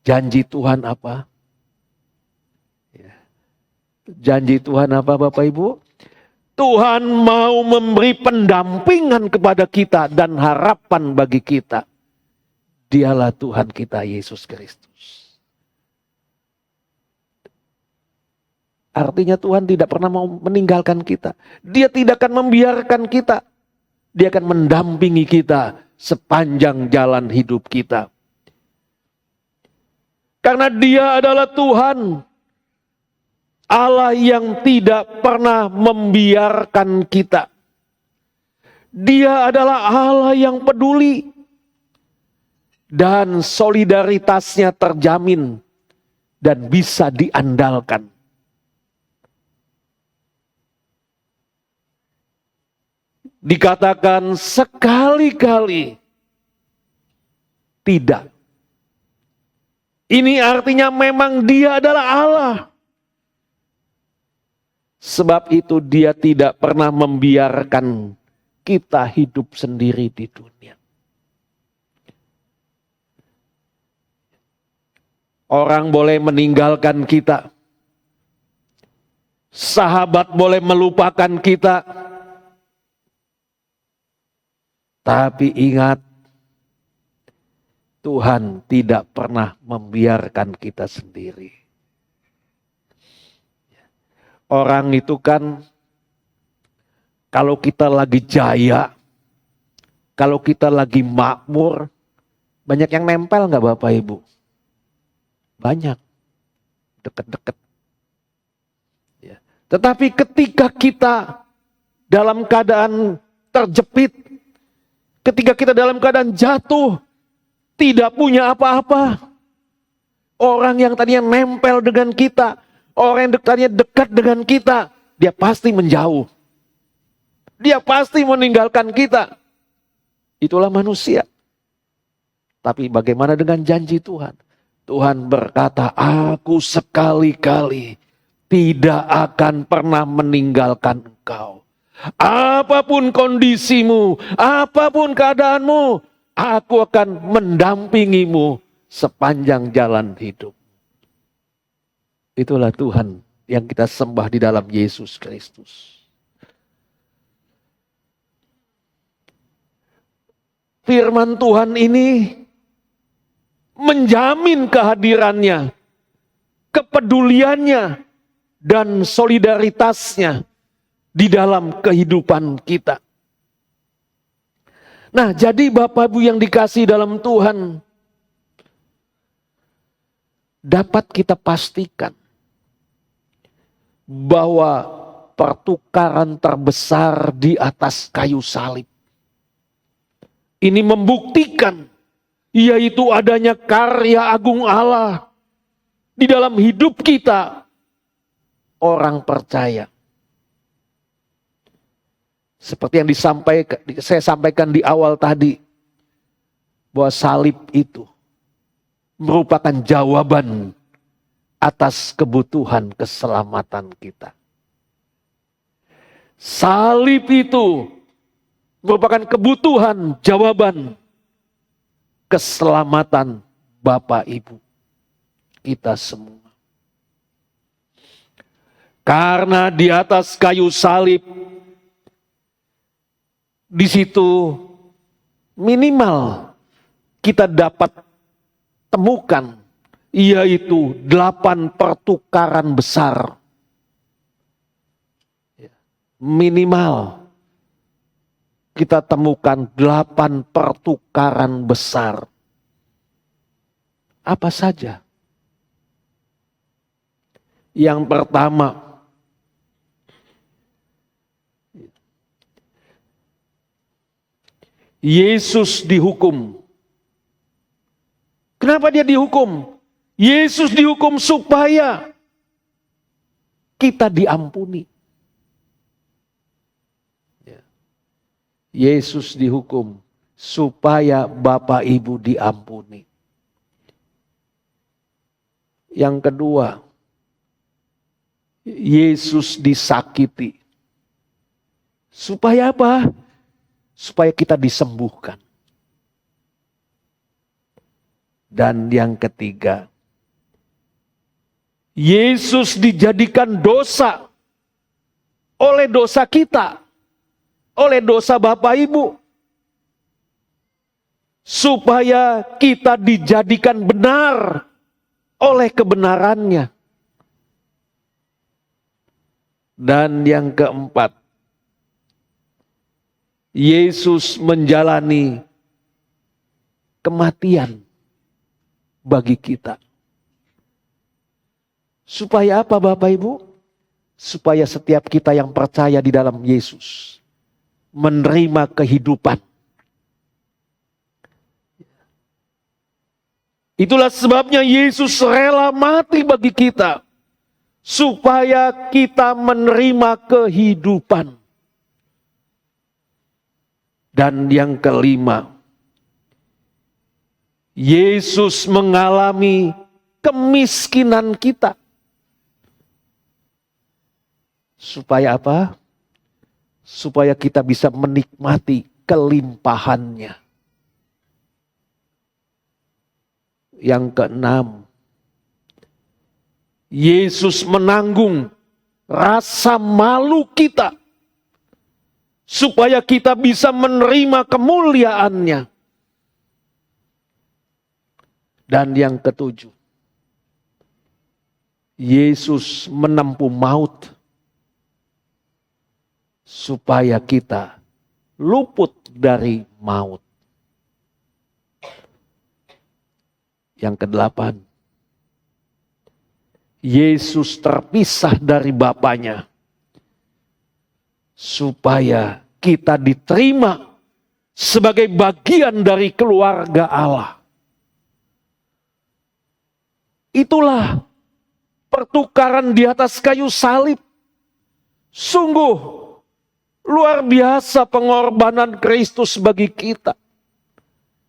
F: janji Tuhan apa? Janji Tuhan apa Bapak Ibu? Tuhan mau memberi pendampingan kepada kita dan harapan bagi kita. Dialah Tuhan kita Yesus Kristus. Artinya Tuhan tidak pernah mau meninggalkan kita. Dia tidak akan membiarkan kita. Dia akan mendampingi kita sepanjang jalan hidup kita. Karena Dia adalah Tuhan, Allah yang tidak pernah membiarkan kita. Dia adalah Allah yang peduli. Dan solidaritasnya terjamin dan bisa diandalkan. Dikatakan sekali-kali tidak. Ini artinya memang Dia adalah Allah. Sebab itu Dia tidak pernah membiarkan kita hidup sendiri di dunia. Orang boleh meninggalkan kita. Sahabat boleh melupakan kita. Tapi ingat, Tuhan tidak pernah membiarkan kita sendiri. Orang itu kan, kalau kita lagi jaya, kalau kita lagi makmur, banyak yang nempel nggak Bapak Ibu? Banyak, deket-deket. Ya. Tetapi ketika kita dalam keadaan terjepit, ketika kita dalam keadaan jatuh, tidak punya apa-apa, orang yang tadinya nempel dengan kita, orang yang tadinya dekat dengan kita, dia pasti menjauh. Dia pasti meninggalkan kita. Itulah manusia. Tapi bagaimana dengan janji Tuhan? Tuhan berkata, aku sekali-kali tidak akan pernah meninggalkan engkau. Apapun kondisimu, apapun keadaanmu, aku akan mendampingimu sepanjang jalan hidup. Itulah Tuhan yang kita sembah di dalam Yesus Kristus. firman Tuhan ini menjamin kehadirannya, kepeduliannya, dan solidaritasnya di dalam kehidupan kita. Nah, jadi Bapak Ibu yang dikasihi dalam Tuhan, dapat kita pastikan bahwa pertukaran terbesar di atas kayu salib ini membuktikan yaitu adanya karya agung Allah di dalam hidup kita, orang percaya. Seperti yang saya sampaikan di awal tadi, bahwa salib itu merupakan jawaban atas kebutuhan keselamatan kita. Salib itu merupakan kebutuhan jawaban keselamatan Bapak Ibu kita semua. Karena di atas kayu salib, di situ minimal kita dapat temukan yaitu 8 pertukaran besar. Minimal kita temukan 8 pertukaran besar. Apa saja? Yang pertama, Yesus dihukum. Kenapa dia dihukum? Yesus dihukum supaya kita diampuni. Yesus dihukum supaya Bapak Ibu diampuni. Yang kedua, Yesus disakiti. Supaya apa? Supaya kita disembuhkan. Dan yang ketiga, Yesus dijadikan dosa oleh dosa kita, oleh dosa Bapak Ibu, supaya kita dijadikan benar oleh kebenarannya. Dan yang keempat, Yesus menjalani kematian bagi kita. Supaya apa Bapak Ibu? Supaya setiap kita yang percaya di dalam Yesus menerima kehidupan. Itulah sebabnya Yesus rela mati bagi kita. Supaya kita menerima kehidupan. Dan yang kelima, Yesus mengalami kemiskinan kita. Supaya apa? Supaya kita bisa menikmati kelimpahannya. Yang keenam, Yesus menanggung rasa malu kita. Supaya kita bisa menerima kemuliaannya. Dan yang ketujuh, Yesus menempuh maut. Supaya kita luput dari maut. Yang kedelapan, Yesus terpisah dari Bapaknya. Supaya kita diterima sebagai bagian dari keluarga Allah. Itulah pertukaran di atas kayu salib. Sungguh luar biasa pengorbanan Kristus bagi kita.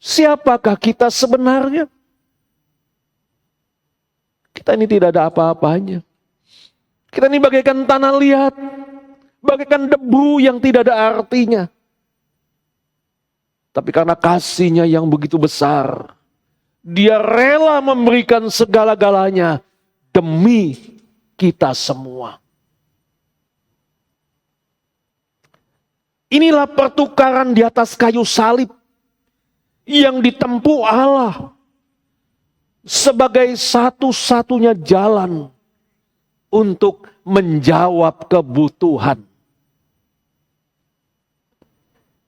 F: Siapakah kita sebenarnya? Kita ini tidak ada apa-apanya. Kita ini bagaikan tanah liat. Bagaikan debu yang tidak ada artinya. Tapi karena kasih-Nya yang begitu besar, Dia rela memberikan segala-galanya demi kita semua. Inilah pertukaran di atas kayu salib yang ditempuh Allah sebagai satu-satunya jalan untuk menjawab kebutuhan.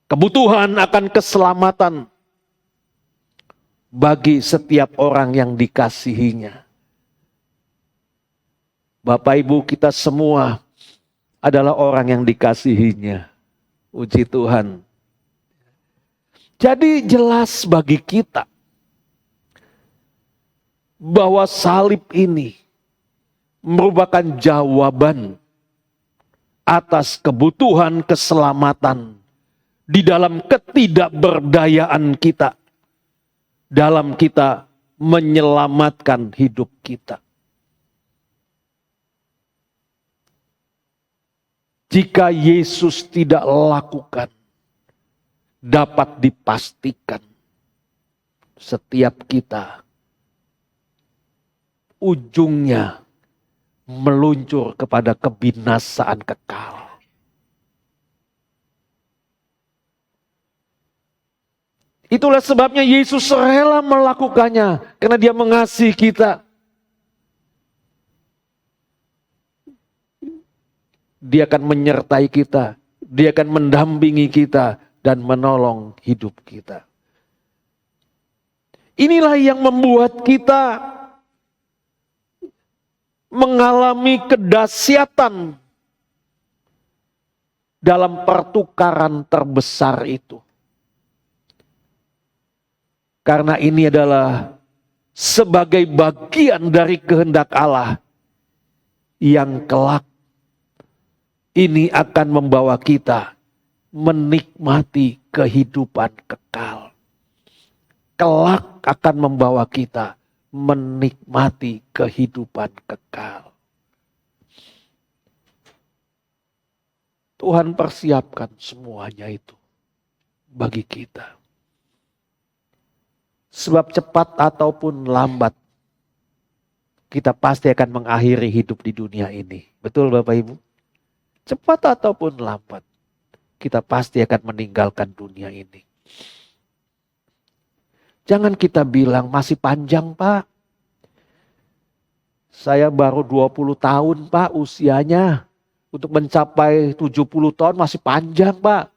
F: Kebutuhan akan keselamatan bagi setiap orang yang dikasihinya. Bapak Ibu, kita semua adalah orang yang dikasihinya. Puji Tuhan. Jadi jelas bagi kita bahwa salib ini merupakan jawaban atas kebutuhan keselamatan di dalam ketidakberdayaan kita, dalam kita menyelamatkan hidup kita. Jika Yesus tidak lakukan, dapat dipastikan setiap kita ujungnya meluncur kepada kebinasaan kekal. Itulah sebabnya Yesus rela melakukannya, karena Dia mengasihi kita. Dia akan menyertai kita, Dia akan mendampingi kita dan menolong hidup kita. Inilah yang membuat kita mengalami kedahsyatan dalam pertukaran terbesar itu. Karena ini adalah sebagai bagian dari kehendak Allah yang kelak ini akan membawa kita menikmati kehidupan kekal. Kelak akan membawa kita menikmati kehidupan kekal. Tuhan persiapkan semuanya itu bagi kita. Sebab cepat ataupun lambat, kita pasti akan mengakhiri hidup di dunia ini. Betul Bapak Ibu? Cepat ataupun lambat, kita pasti akan meninggalkan dunia ini. Jangan kita bilang masih panjang Pak. Saya baru 20 tahun Pak usianya. Untuk mencapai 70 tahun masih panjang Pak.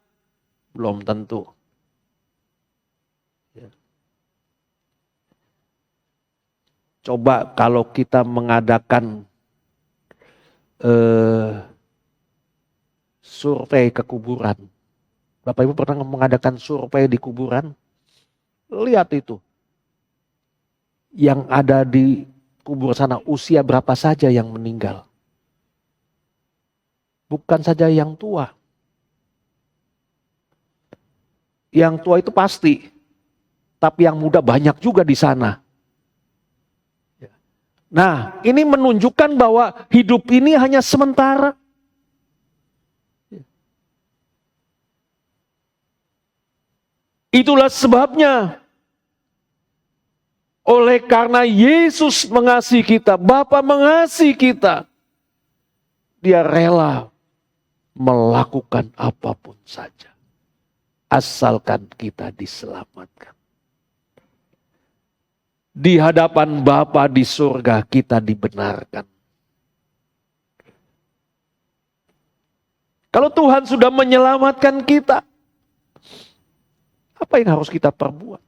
F: Belum tentu. Coba kalau kita mengadakan survei ke kuburan. Bapak Ibu pernah mengadakan survei di kuburan? Lihat itu. Yang ada di kubur sana usia berapa saja yang meninggal. Bukan saja yang tua. Yang tua itu pasti. Tapi yang muda banyak juga di sana. Nah, ini menunjukkan bahwa hidup ini hanya sementara. Itulah sebabnya, oleh karena Yesus mengasihi kita, Bapa mengasihi kita, Dia rela melakukan apapun saja, asalkan kita diselamatkan. Di hadapan Bapa di surga kita dibenarkan. Kalau Tuhan sudah menyelamatkan kita, apa yang harus kita perbuat?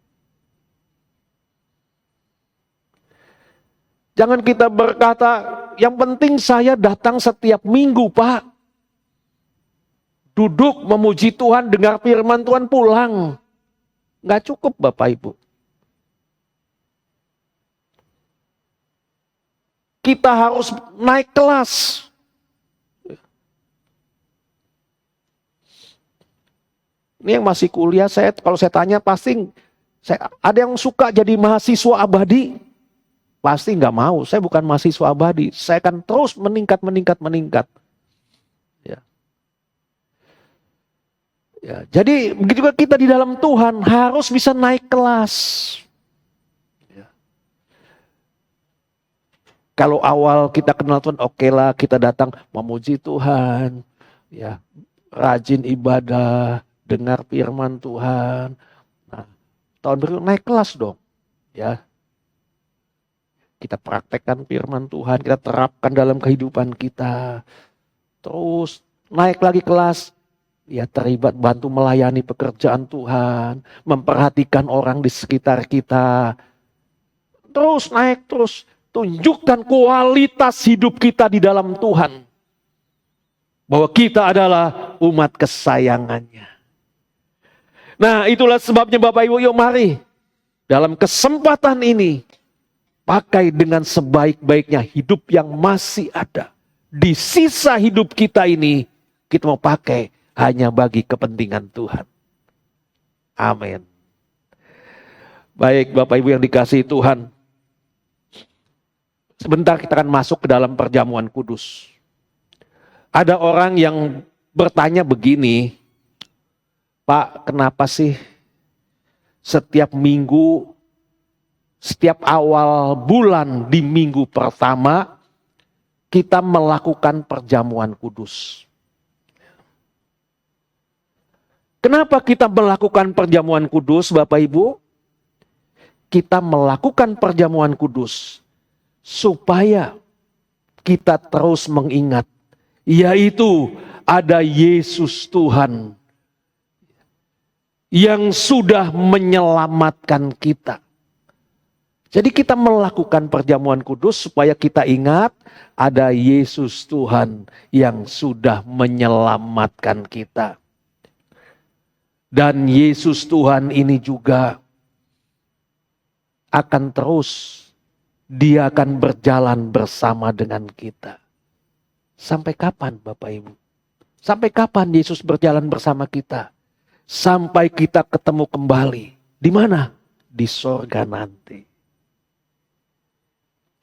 F: Jangan kita berkata, yang penting saya datang setiap minggu Pak. Duduk memuji Tuhan, dengar firman Tuhan, pulang. Nggak cukup Bapak Ibu. Kita harus naik kelas. Ini yang masih kuliah, kalau saya tanya pasti ada yang suka jadi mahasiswa abadi. Pasti nggak mau, saya bukan mahasiswa abadi. Saya akan terus meningkat. Ya, jadi begitu juga kita di dalam Tuhan harus bisa naik kelas. Kalau awal kita kenal Tuhan, oke lah kita datang memuji Tuhan, rajin ibadah, dengar firman Tuhan. Nah, tahun berikutnya naik kelas dong. Ya. Kita praktekkan firman Tuhan, kita terapkan dalam kehidupan kita. Terus naik lagi kelas, ya terlibat bantu melayani pekerjaan Tuhan, memperhatikan orang di sekitar kita. Terus naik terus, tunjukkan kualitas hidup kita di dalam Tuhan. Bahwa kita adalah umat kesayangannya. Nah, itulah sebabnya Bapak Ibu, yuk mari dalam kesempatan ini pakai dengan sebaik-baiknya hidup yang masih ada. Di sisa hidup kita ini, kita mau pakai hanya bagi kepentingan Tuhan. Amin. Baik Bapak Ibu yang dikasihi Tuhan. Sebentar kita akan masuk ke dalam perjamuan kudus. Ada orang yang bertanya begini, Pak, kenapa sih setiap minggu, setiap awal bulan di minggu pertama, kita melakukan perjamuan kudus? Kenapa kita melakukan perjamuan kudus, Bapak Ibu? Kita melakukan perjamuan kudus supaya kita terus mengingat, yaitu ada Yesus Tuhan yang sudah menyelamatkan kita. Jadi kita melakukan perjamuan kudus supaya kita ingat ada Yesus Tuhan yang sudah menyelamatkan kita. Dan Yesus Tuhan ini juga akan terus, dia akan berjalan bersama dengan kita. Sampai kapan Bapak Ibu? Sampai kapan Yesus berjalan bersama kita? Sampai kita ketemu kembali. Di mana? Di sorga nanti.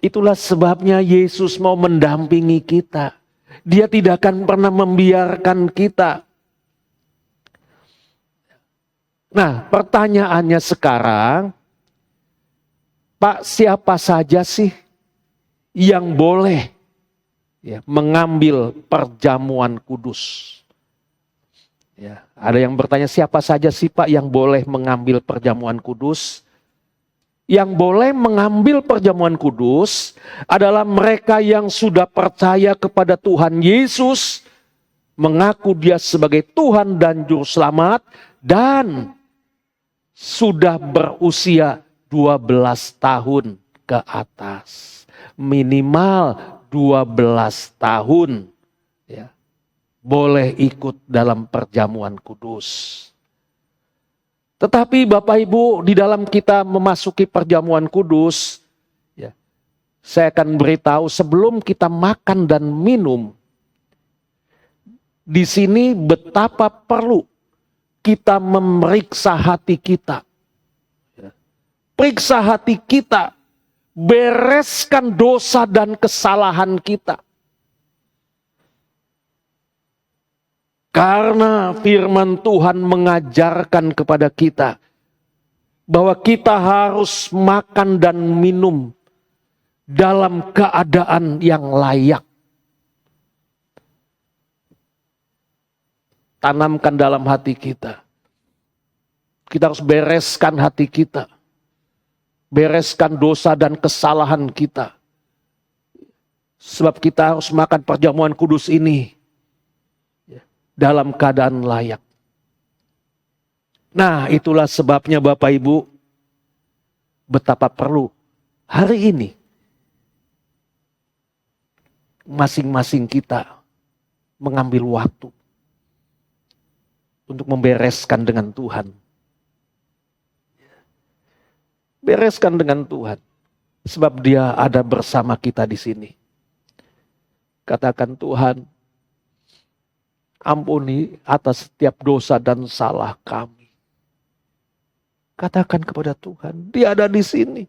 F: Itulah sebabnya Yesus mau mendampingi kita. Dia tidak akan pernah membiarkan kita. Nah, pertanyaannya sekarang, Pak, siapa saja sih yang boleh mengambil perjamuan kudus? Ya, ada yang bertanya, siapa saja sih Pak yang boleh mengambil perjamuan kudus? Yang boleh mengambil perjamuan kudus adalah mereka yang sudah percaya kepada Tuhan Yesus, mengaku dia sebagai Tuhan dan Juru Selamat, dan sudah berusia 12 tahun ke atas. Minimal 12 tahun. Ya, boleh ikut dalam perjamuan kudus. Tetapi Bapak Ibu, di dalam kita memasuki perjamuan kudus, ya, saya akan beritahu sebelum kita makan dan minum, di sini betapa perlu kita memeriksa hati kita. Ya. Periksa hati kita, bereskan dosa dan kesalahan kita. Karena firman Tuhan mengajarkan kepada kita bahwa kita harus makan dan minum dalam keadaan yang layak. Tanamkan dalam hati kita. Kita harus bereskan hati kita. Bereskan dosa dan kesalahan kita. Sebab kita harus makan perjamuan kudus ini dalam keadaan layak. Nah, itulah sebabnya Bapak Ibu, betapa perlu hari ini masing-masing kita mengambil waktu untuk membereskan dengan Tuhan. Bereskan dengan Tuhan, sebab Dia ada bersama kita di sini. Katakan, Tuhan, ampuni atas setiap dosa dan salah kami. Katakan kepada Tuhan, Dia ada di sini.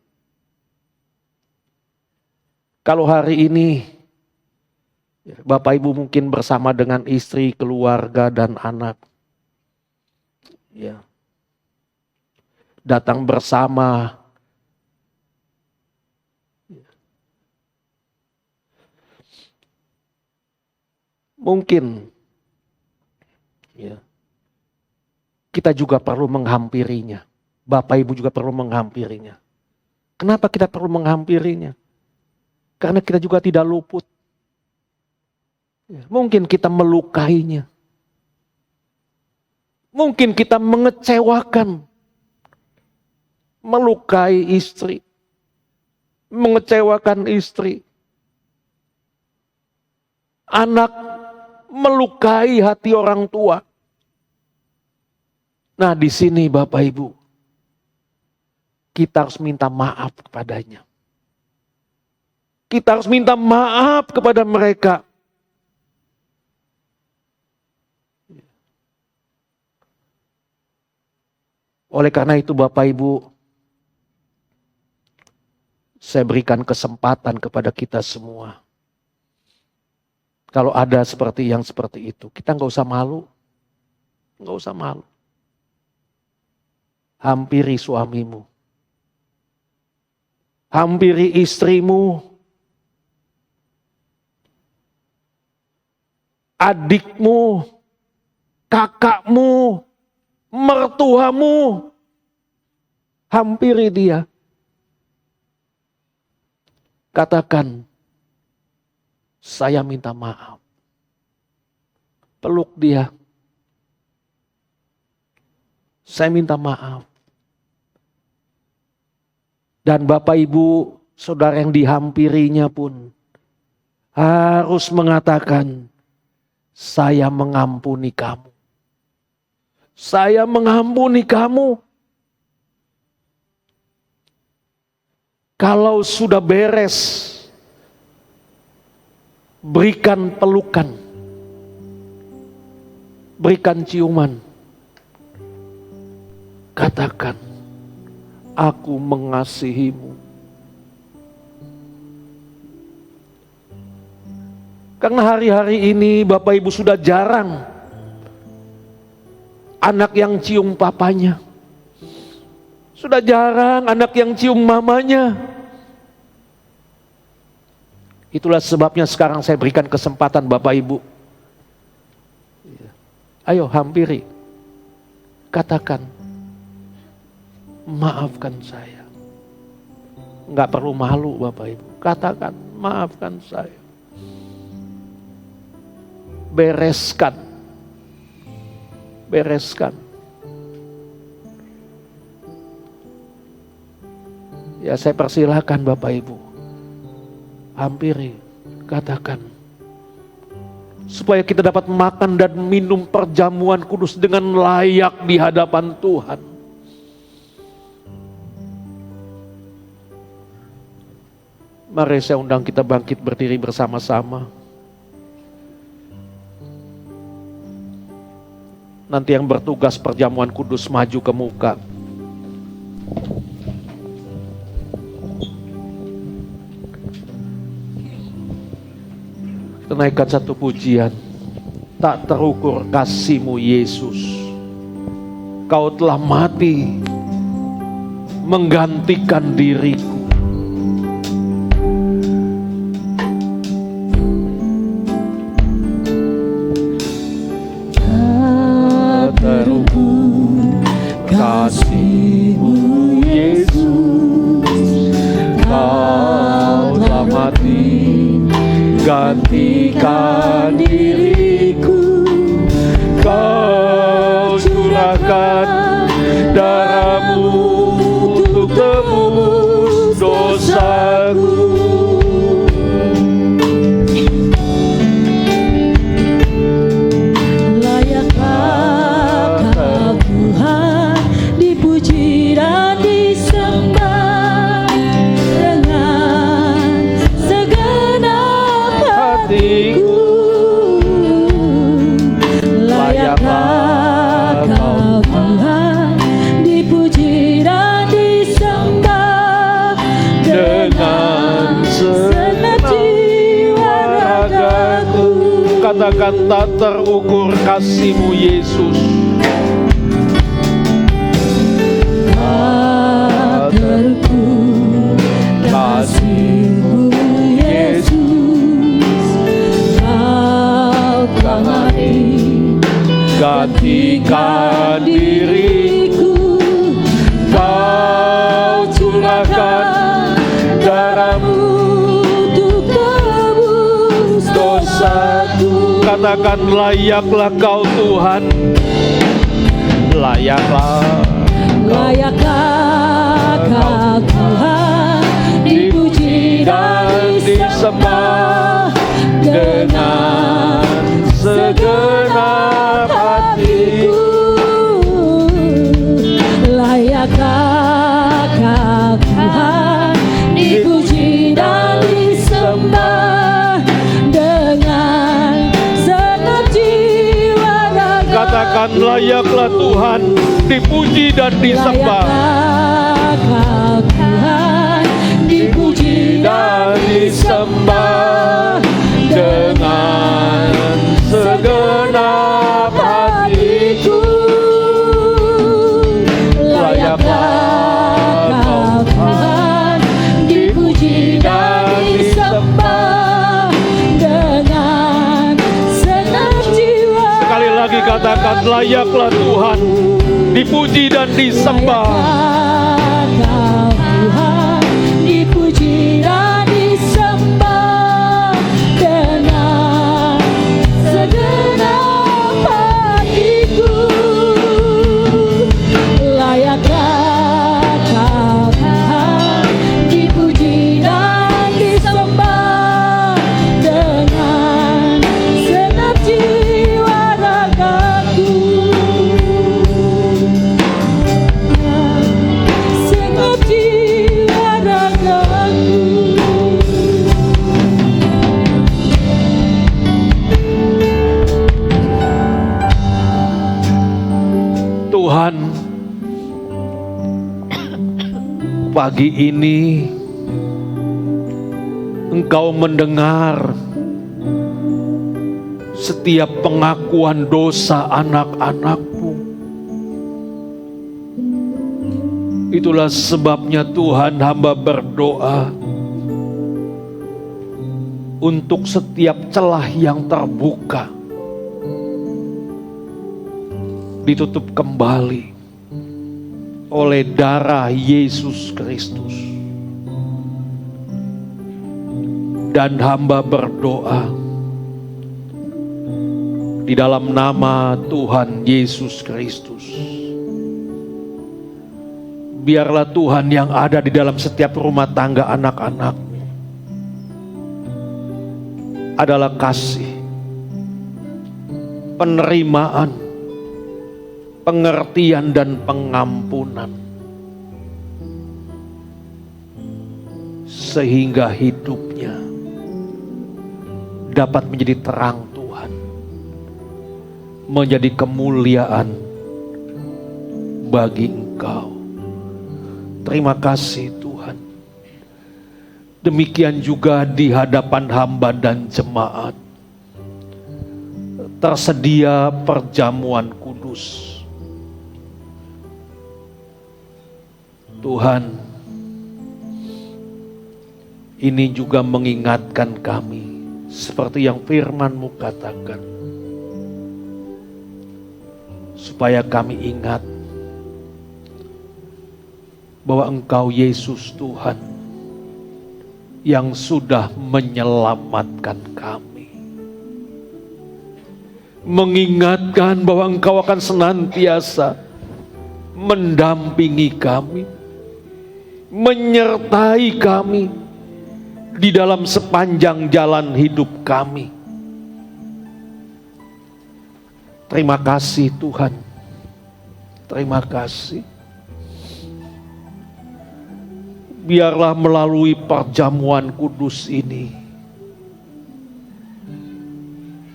F: Kalau hari ini Bapak Ibu mungkin bersama dengan istri, keluarga, dan anak, ya, datang bersama, mungkin ya, kita juga perlu menghampirinya. Bapak Ibu juga perlu menghampirinya. Kenapa kita perlu menghampirinya? Karena kita juga tidak luput. Mungkin kita melukainya. Mungkin kita mengecewakan. Melukai istri. Mengecewakan istri. Anak melukai hati orang tua. Nah, di sini Bapak Ibu, kita harus minta maaf kepadanya. Kita harus minta maaf kepada mereka. Oleh karena itu Bapak Ibu, saya berikan kesempatan kepada kita semua. Kalau ada seperti itu, kita nggak usah malu. Nggak usah malu. Hampiri suamimu. Hampiri istrimu. Adikmu. Kakakmu. Mertuamu. Hampiri dia. Katakan, saya minta maaf. Peluk dia. Saya minta maaf. Dan Bapak Ibu, saudara yang dihampirinya pun harus mengatakan, saya mengampuni kamu. Saya mengampuni kamu. Kalau sudah beres, berikan pelukan, berikan ciuman, katakan, aku mengasihimu. Karena hari-hari ini Bapak Ibu sudah jarang anak yang cium papanya, sudah jarang anak yang cium mamanya. Itulah sebabnya sekarang saya berikan kesempatan Bapak Ibu. Ayo hampiri. Katakan, maafkan saya. Enggak perlu malu Bapak Ibu. Katakan, maafkan saya. Bereskan. Bereskan. Ya, saya persilahkan Bapak Ibu. Hampiri, katakan. Supaya kita dapat makan dan minum perjamuan kudus dengan layak di hadapan Tuhan. Mari saya undang kita bangkit berdiri bersama-sama. Nanti yang bertugas perjamuan kudus maju ke muka. Kita naikkan satu pujian. Tak terukur kasih-Mu Yesus. Kau telah mati menggantikan diriku. Tak terukur kasih-Mu Yesus. Kau telah mati gantikan diriku, kau curahkan darah-Mu untuk tebus dosaku. Layaklah Kau Tuhan dipuji dan disembah dengan segenap hatiku. Layaklah Kau Tuhan dipuji dan disembah dengan segenap jiwa ragaku. Katakan, tak terukur kasih-Mu Yesus. Tak terukur kasih-Mu Yesus. Kau telah mati gantikan diriku, katakan layaklah kau Tuhan. Layaklah
B: Layakkah kau Tuhan, dipuji dan disembah dengan segenap hatiku. Layakkah kau Tuhan, dipuji dan disembah dengan segenap jiwa raga.
F: katakan layaklah Tuhan dipuji dan disembah.
B: Layakkah kau Tuhan, dipuji
F: Dan disembah dengan segenap hatiku.
B: Layakkah kau Tuhan, dipuji dan disembah dengan segenap jiwa.
F: Sekali lagi katakan layaklah Tuhan dipuji dan disembah.
B: Layakkah kau Tuhan, dipuji dan disembah dengan segenap hatiku. Layakkah kau Tuhan, dipuji dan disembah dengan segenap jiwa ragaku. Segenap jiwa ragaku.
F: Tuhan, pagi ini Engkau mendengar setiap pengakuan dosa anak-anak-Mu. Itulah sebabnya Tuhan, hamba berdoa untuk setiap celah yang terbuka ditutup kembali oleh darah Yesus Kristus. Dan hamba berdoa di dalam nama Tuhan Yesus Kristus, biarlah Tuhan yang ada di dalam setiap rumah tangga anak-anak-Mu adalah kasih, penerimaan, pengertian dan pengampunan, sehingga hidupnya dapat menjadi terang Tuhan, menjadi kemuliaan bagi Engkau. Terima kasih Tuhan. Demikian juga di hadapan hamba dan jemaat tersedia perjamuan kudus. Tuhan, ini juga mengingatkan kami seperti yang firman-Mu katakan, supaya kami ingat bahwa Engkau Yesus Tuhan yang sudah menyelamatkan kami. Mengingatkan bahwa Engkau akan senantiasa mendampingi kami, menyertai kami di dalam sepanjang jalan hidup kami. Terima kasih Tuhan. Terima kasih. Biarlah melalui perjamuan kudus ini,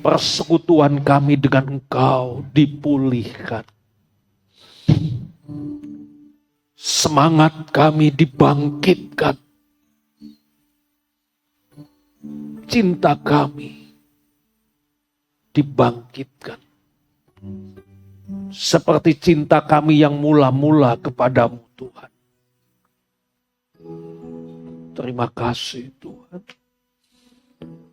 F: persekutuan kami dengan Engkau dipulihkan. Semangat kami dibangkitkan. Cinta kami dibangkitkan. Seperti cinta kami yang mula-mula kepadamu Tuhan. Terima kasih Tuhan.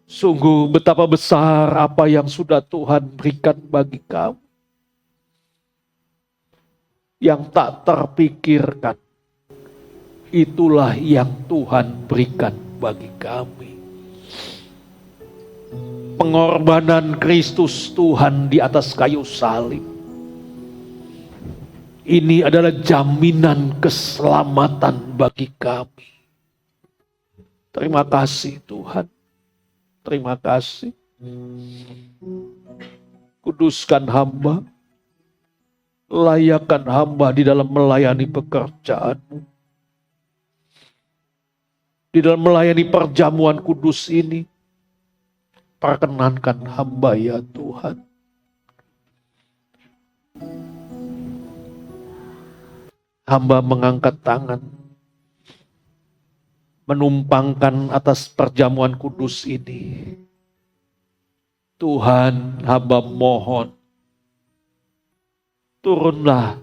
F: Sungguh betapa besar apa yang sudah Tuhan berikan bagi kami. Yang tak terpikirkan, itulah yang Tuhan berikan bagi kami. pengorbanan Kristus Tuhan di atas kayu salib. Ini adalah jaminan keselamatan bagi kami. Terima kasih Tuhan. Terima kasih. Kuduskan hamba. Layakkan hamba di dalam melayani pekerjaan-Mu. Di dalam melayani perjamuan kudus ini. Perkenankan hamba ya Tuhan. Hamba mengangkat tangan. Menumpangkan atas perjamuan kudus ini. Tuhan, hamba mohon. Turunlah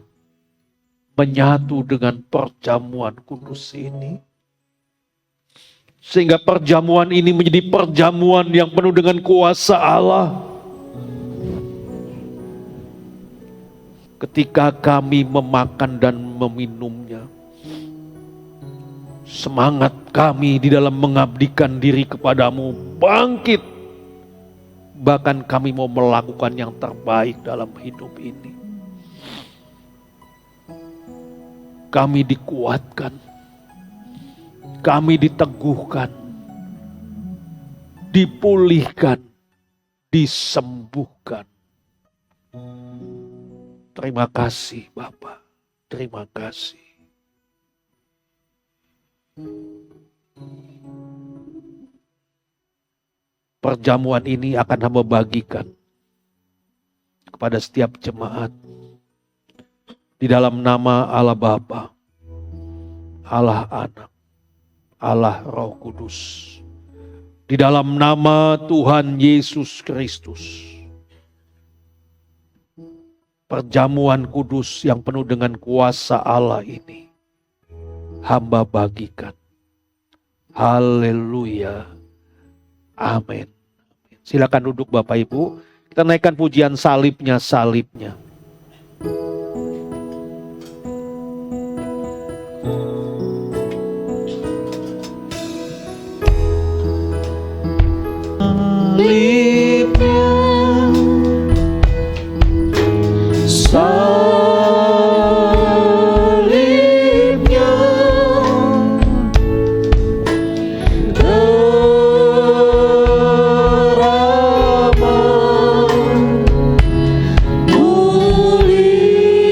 F: menyatu dengan perjamuan kudus ini. Sehingga perjamuan ini menjadi perjamuan yang penuh dengan kuasa Allah. Ketika kami memakan dan meminumnya, semangat kami di dalam mengabdikan diri kepadamu bangkit. Bahkan kami mau melakukan yang terbaik dalam hidup ini. Kami dikuatkan. Kami diteguhkan, dipulihkan, disembuhkan. Terima kasih Bapa, terima kasih. Perjamuan ini akan hamba bagikan kepada setiap jemaat di dalam nama Allah Bapa, Allah Anak, Allah Roh Kudus. Di dalam nama Tuhan Yesus Kristus. Perjamuan kudus yang penuh dengan kuasa Allah ini. Hamba bagikan. Haleluya. Amin. Silakan duduk Bapak Ibu. Kita naikkan pujian salibnya, salibnya. Salibnya, salibnya, teramat mulia.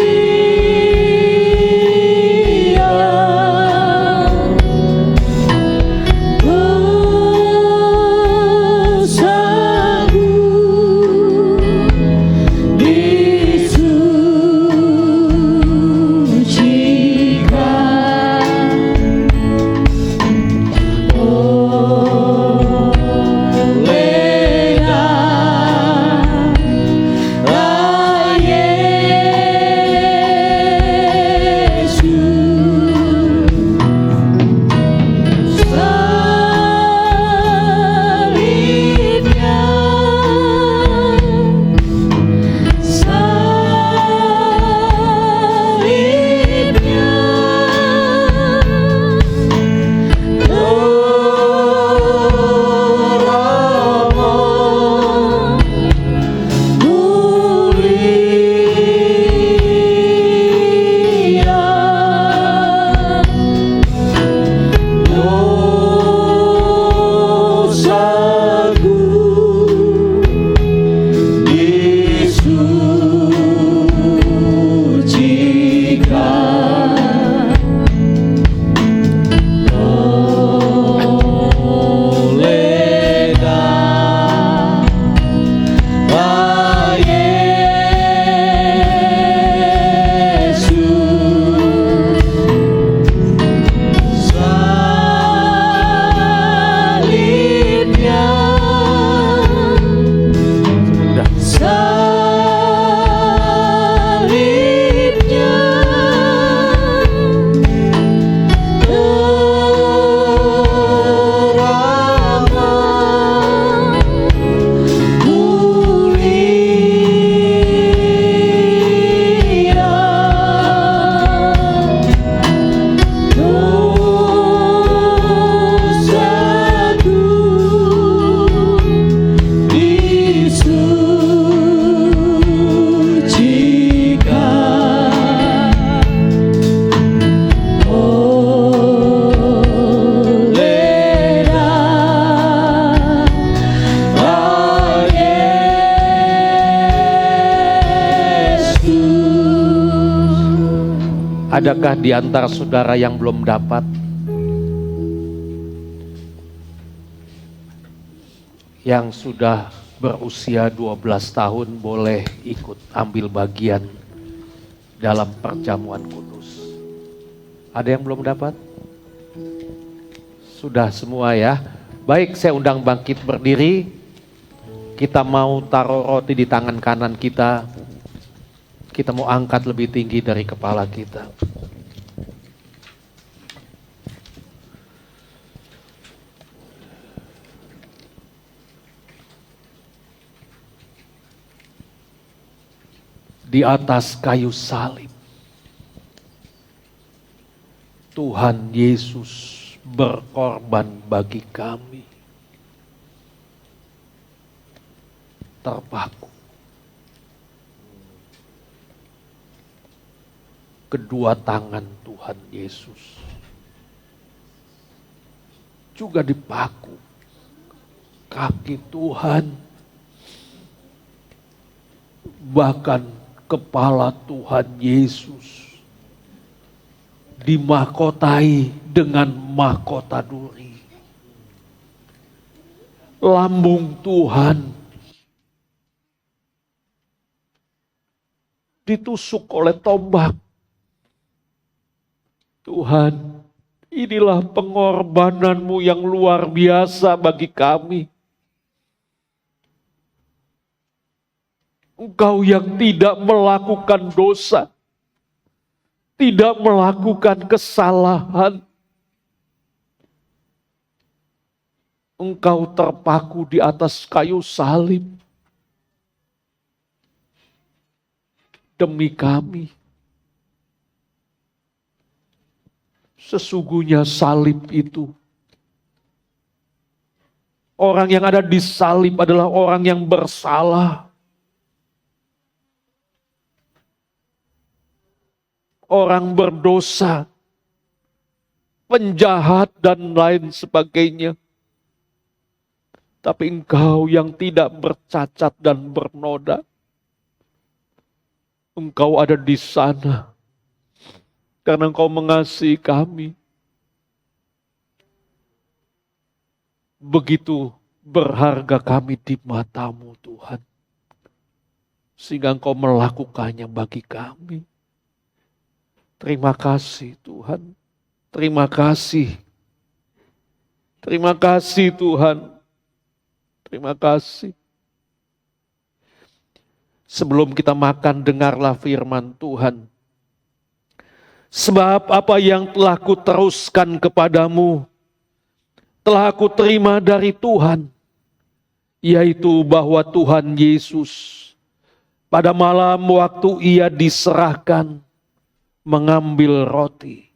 F: Adakah di antara saudara yang belum dapat? Yang sudah berusia 12 tahun boleh ikut ambil bagian dalam perjamuan kudus. Ada yang belum dapat? Sudah semua ya. Baik, saya undang bangkit berdiri. Kita mau taruh roti di tangan kanan kita. Kita mau angkat lebih tinggi dari kepala kita. Di atas kayu salib, Tuhan Yesus berkorban bagi kami. Terpaku. Kedua tangan Tuhan Yesus juga dipaku. Kaki Tuhan, bahkan kepala Tuhan Yesus dimahkotai dengan mahkota duri. Lambung Tuhan ditusuk oleh tombak. Tuhan, inilah pengorbananmu yang luar biasa bagi kami. Engkau yang tidak melakukan dosa, tidak melakukan kesalahan. Engkau terpaku di atas kayu salib demi kami. Sesungguhnya salib itu, orang yang ada di salib adalah orang yang bersalah. Orang berdosa, penjahat dan lain sebagainya. Tapi engkau yang tidak bercacat dan bernoda, engkau ada di sana. Karena engkau mengasihi kami. Begitu berharga kami di matamu Tuhan. Sehingga engkau melakukannya bagi kami. Terima kasih Tuhan. Terima kasih. Terima kasih Tuhan. Terima kasih. Sebelum kita makan, dengarlah firman Tuhan. Sebab apa yang telah kuteruskan kepadamu, telah aku terima dari Tuhan, yaitu bahwa Tuhan Yesus pada malam waktu ia diserahkan, mengambil roti,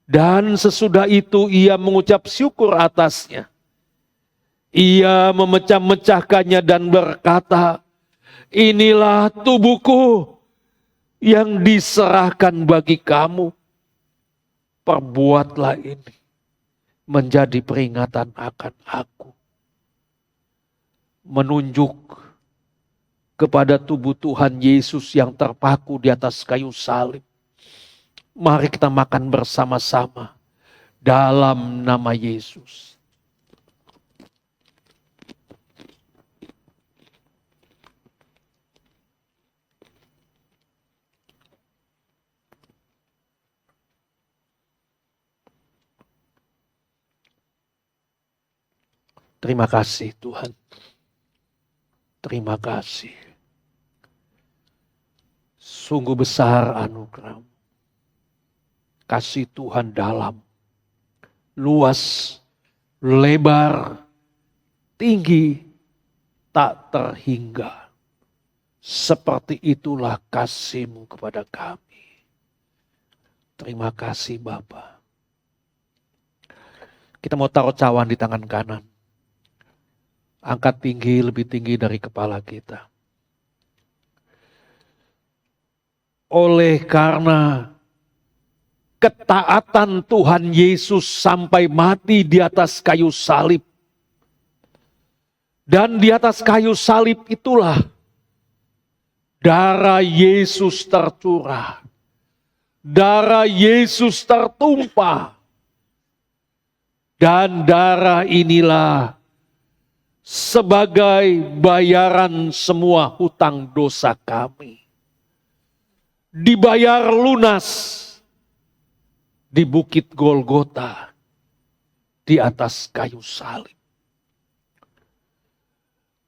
F: dan sesudah itu ia mengucap syukur atasnya. Ia memecah-mecahkannya dan berkata, inilah tubuhku yang diserahkan bagi kamu. Perbuatlah ini menjadi peringatan akan aku. Menunjuk kepada tubuh Tuhan Yesus yang terpaku di atas kayu salib. Mari kita makan bersama-sama dalam nama Yesus. Terima kasih Tuhan. Terima kasih. Sungguh besar anugerah-Mu. Kasih Tuhan dalam, luas, lebar, tinggi, tak terhingga. Seperti itulah kasih-Mu kepada kami. Terima kasih Bapa. Kita mau taruh cawan di tangan kanan. Angkat tinggi, lebih tinggi dari kepala kita. Oleh karena ketaatan Tuhan Yesus sampai mati di atas kayu salib. Dan di atas kayu salib itulah darah Yesus tercurah. darah Yesus tertumpah. Dan darah inilah sebagai bayaran semua hutang dosa kami. Dibayar lunas di Bukit Golgota, di atas kayu salib.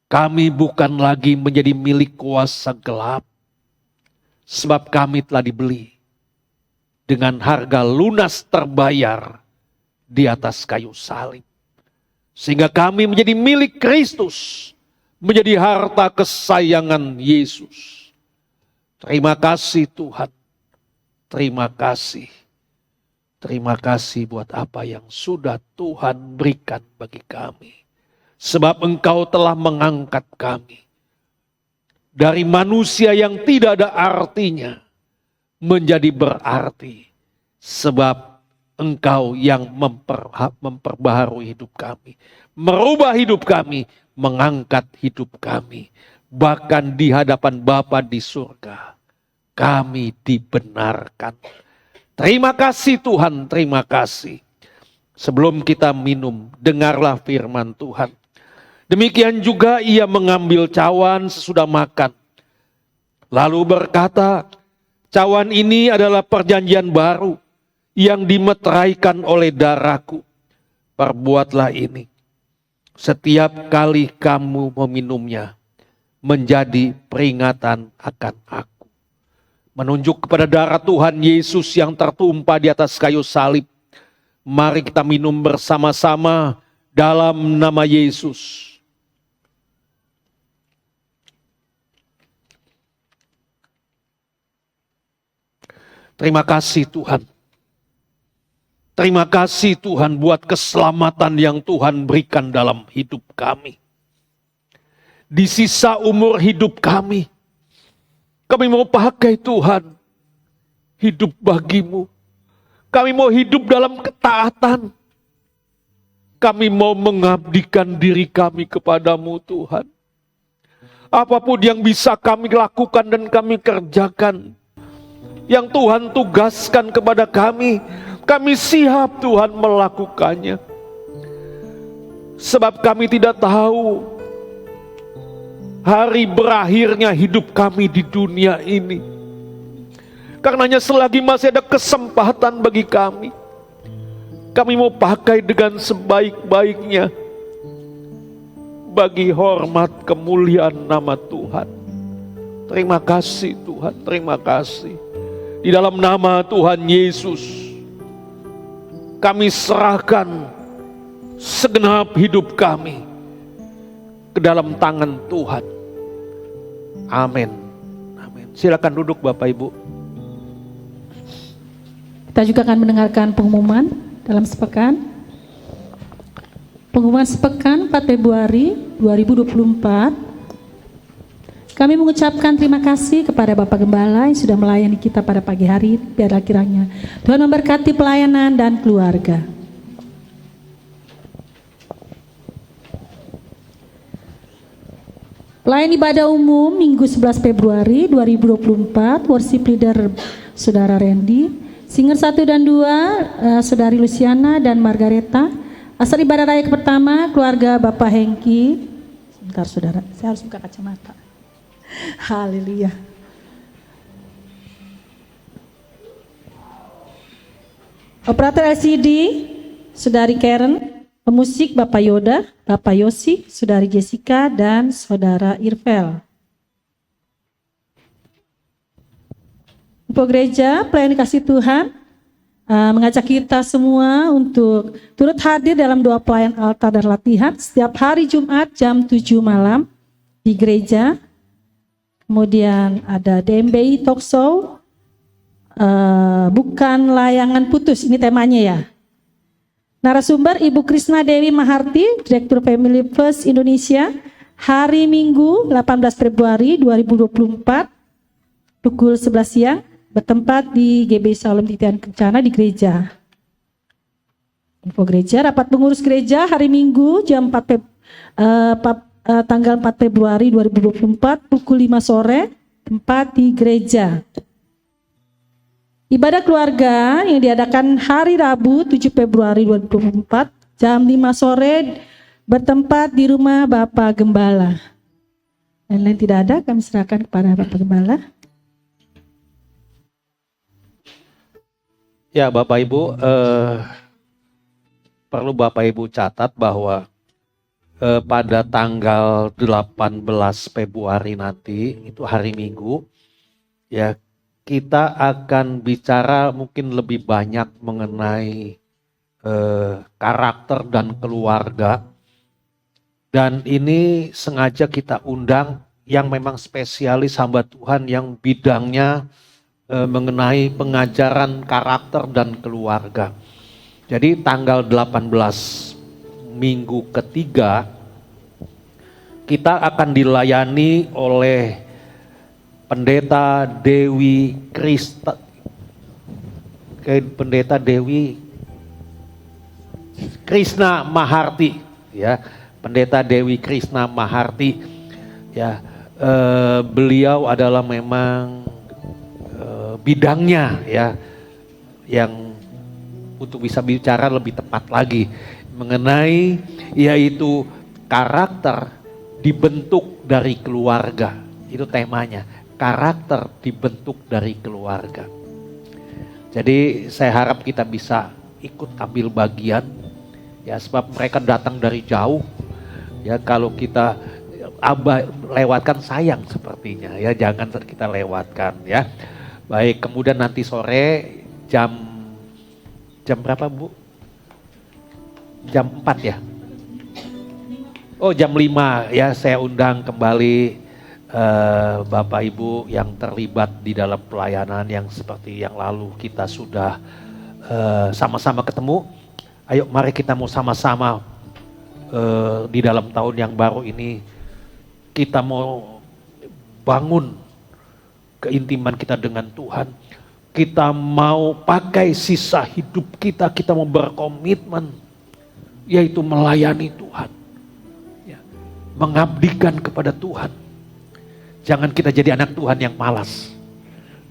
F: Kami bukan lagi menjadi milik kuasa gelap, sebab kami telah dibeli dengan harga lunas terbayar di atas kayu salib. Sehingga kami menjadi milik Kristus, menjadi harta kesayangan Yesus. Terima kasih Tuhan, terima kasih. Terima kasih buat apa yang sudah Tuhan berikan bagi kami. Sebab Engkau telah mengangkat kami dari manusia yang tidak ada artinya menjadi berarti. Sebab Engkau yang memperbaharui hidup kami, merubah hidup kami, mengangkat hidup kami. Bahkan di hadapan Bapa di surga, kami dibenarkan. Terima kasih Tuhan, terima kasih. Sebelum kita minum, dengarlah firman Tuhan. Demikian juga ia mengambil cawan sesudah makan. Lalu berkata, cawan ini adalah perjanjian baru yang dimeteraikan oleh darahku. Perbuatlah ini setiap kali kamu meminumnya, menjadi peringatan akan aku. Menunjuk kepada darah Tuhan Yesus yang tertumpah di atas kayu salib. Mari kita minum bersama-sama dalam nama Yesus. Terima kasih Tuhan. Terima kasih Tuhan buat keselamatan yang Tuhan berikan dalam hidup kami. Di sisa umur hidup kami mau pakai Tuhan hidup bagimu. Kami mau hidup dalam ketaatan. Kami mau mengabdikan diri kami kepadamu Tuhan. Apapun yang bisa kami lakukan dan kami kerjakan, yang Tuhan tugaskan kepada kami siap Tuhan melakukannya. Sebab kami tidak tahu hari berakhirnya hidup kami di dunia ini. Karenanya selagi masih ada kesempatan bagi kami mau pakai dengan sebaik-baiknya bagi hormat kemuliaan nama Tuhan. Terima kasih Tuhan, terima kasih. Di dalam nama Tuhan Yesus, kami serahkan segenap hidup kami ke dalam tangan Tuhan. Amin. Amin. Silakan duduk Bapak Ibu.
C: Kita juga akan mendengarkan pengumuman dalam sepekan. Pengumuman sepekan 4 Februari 2024. Kami mengucapkan terima kasih kepada Bapak Gembala yang sudah melayani kita pada pagi hari. Biarlah kiranya Tuhan memberkati pelayanan dan keluarga. Pelayan ibadah umum Minggu 11 Februari 2024, worship leader Saudara Randy, singer 1 dan 2 Saudari Luciana dan Margareta. Asal ibadah raya pertama keluarga Bapak Hengki. Sebentar saudara, saya harus buka kacamata. Haleluya. Operator LCD Saudari Karen, pemusik Bapak Yoda, Bapak Yosi, Saudari Jessica dan Saudara Irvel. Info gereja pelayan kasih Tuhan mengajak kita semua untuk turut hadir dalam doa pelayan altar dan latihan setiap hari Jumat jam 7 malam di gereja. Kemudian ada DMBI Talk Show, bukan layangan putus, ini temanya ya. Narasumber Ibu Krisna Dewi Maharti, Direktur Family First Indonesia, hari Minggu 18 Februari 2024, pukul 11 siang, bertempat di GB Shalom Titian Kencana di gereja. Info gereja, rapat pengurus gereja hari Minggu jam tanggal 4 Februari 2024 pukul 5 sore, tempat di gereja. Ibadah keluarga yang diadakan hari Rabu 7 Februari 2024 jam 5 sore bertempat di rumah Bapak Gembala. Lain-lain tidak ada, kami serahkan kepada Bapak Gembala.
F: Ya Bapak Ibu, perlu Bapak Ibu catat bahwa pada tanggal 18 Februari nanti, itu hari Minggu, ya kita akan bicara mungkin lebih banyak mengenai karakter dan keluarga. Dan ini sengaja kita undang yang memang spesialis hamba Tuhan yang bidangnya mengenai pengajaran karakter dan keluarga. Jadi tanggal 18 minggu ketiga kita akan dilayani oleh Pendeta Dewi Krishna Maharti, ya, Pendeta Dewi Krishna Maharti, ya, beliau adalah memang bidangnya, ya, yang untuk bisa bicara lebih tepat lagi mengenai yaitu karakter dibentuk dari keluarga. Itu temanya, karakter dibentuk dari keluarga. Jadi saya harap kita bisa ikut ambil bagian, ya, sebab mereka datang dari jauh, ya. Kalau kita lewatkan sayang sepertinya, ya, jangan kita lewatkan, ya. Baik, kemudian nanti sore jam berapa Bu? Jam 4 ya? Oh, jam 5 ya, saya undang kembali Bapak Ibu yang terlibat di dalam pelayanan yang seperti yang lalu kita sudah sama-sama ketemu. Ayo mari kita mau sama-sama di dalam tahun yang baru ini kita mau bangun keintiman kita dengan Tuhan. Kita mau pakai sisa hidup kita mau berkomitmen yaitu melayani Tuhan, ya, mengabdikan kepada Tuhan. Jangan kita jadi anak Tuhan yang malas,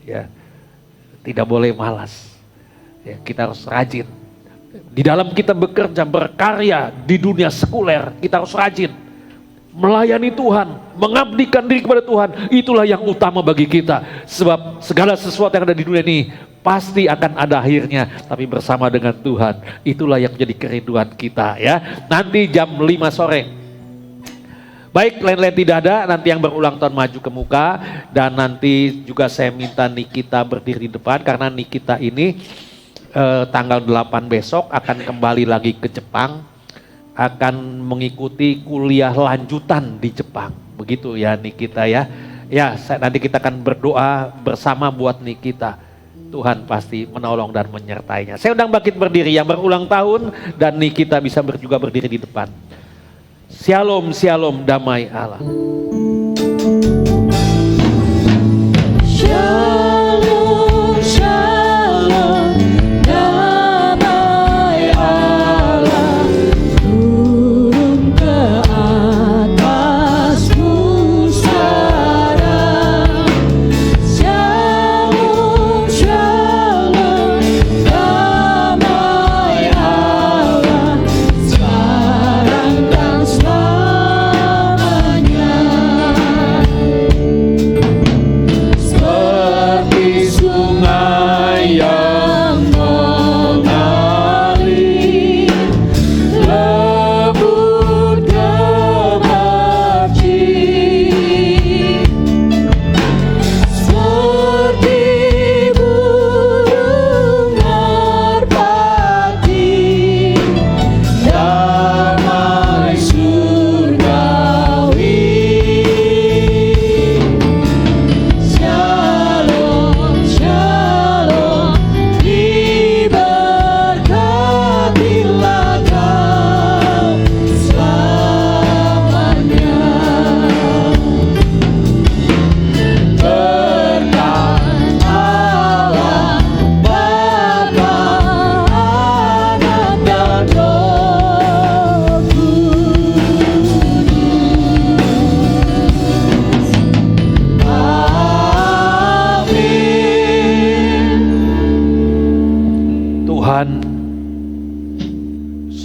F: ya, tidak boleh malas, ya, kita harus rajin. Di dalam kita bekerja, berkarya di dunia sekuler, kita harus rajin. Melayani Tuhan, mengabdikan diri kepada Tuhan, itulah yang utama bagi kita. Sebab segala sesuatu yang ada di dunia ini pasti akan ada akhirnya, tapi bersama dengan Tuhan, itulah yang menjadi kerinduan kita, ya. Nanti jam 5 sore. Baik, lain-lain tidak ada, nanti yang berulang tahun maju ke muka. Dan nanti juga saya minta Nikita berdiri di depan, karena Nikita ini tanggal 8 besok akan kembali lagi ke Jepang, akan mengikuti kuliah lanjutan di Jepang. Begitu ya Nikita, ya. Ya, nanti kita akan berdoa bersama buat Nikita. Tuhan pasti menolong dan menyertainya. Saya undang bangkit berdiri yang berulang tahun, dan Nikita bisa juga berdiri di depan. Shalom, shalom, damai Allah.
B: Shalom, shalom, damai Allah turun ke atasmu sekarang. Shalom, shalom, damai Allah sekarang dan selamanya.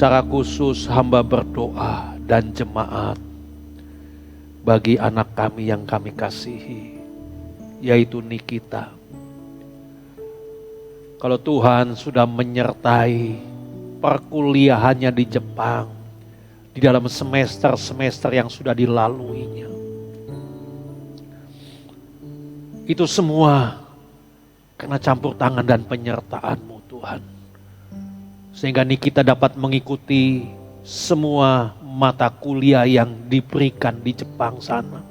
F: Secara khusus hamba berdoa dan jemaat bagi anak kami yang kami kasihi, yaitu Nikita. Kalau Tuhan sudah menyertai perkuliahannya di Jepang, di dalam semester-semester yang sudah dilaluinya, itu semua karena campur tangan dan penyertaan-Mu Tuhan. Sehingga Nikita dapat mengikuti semua mata kuliah yang diberikan di Jepang sana.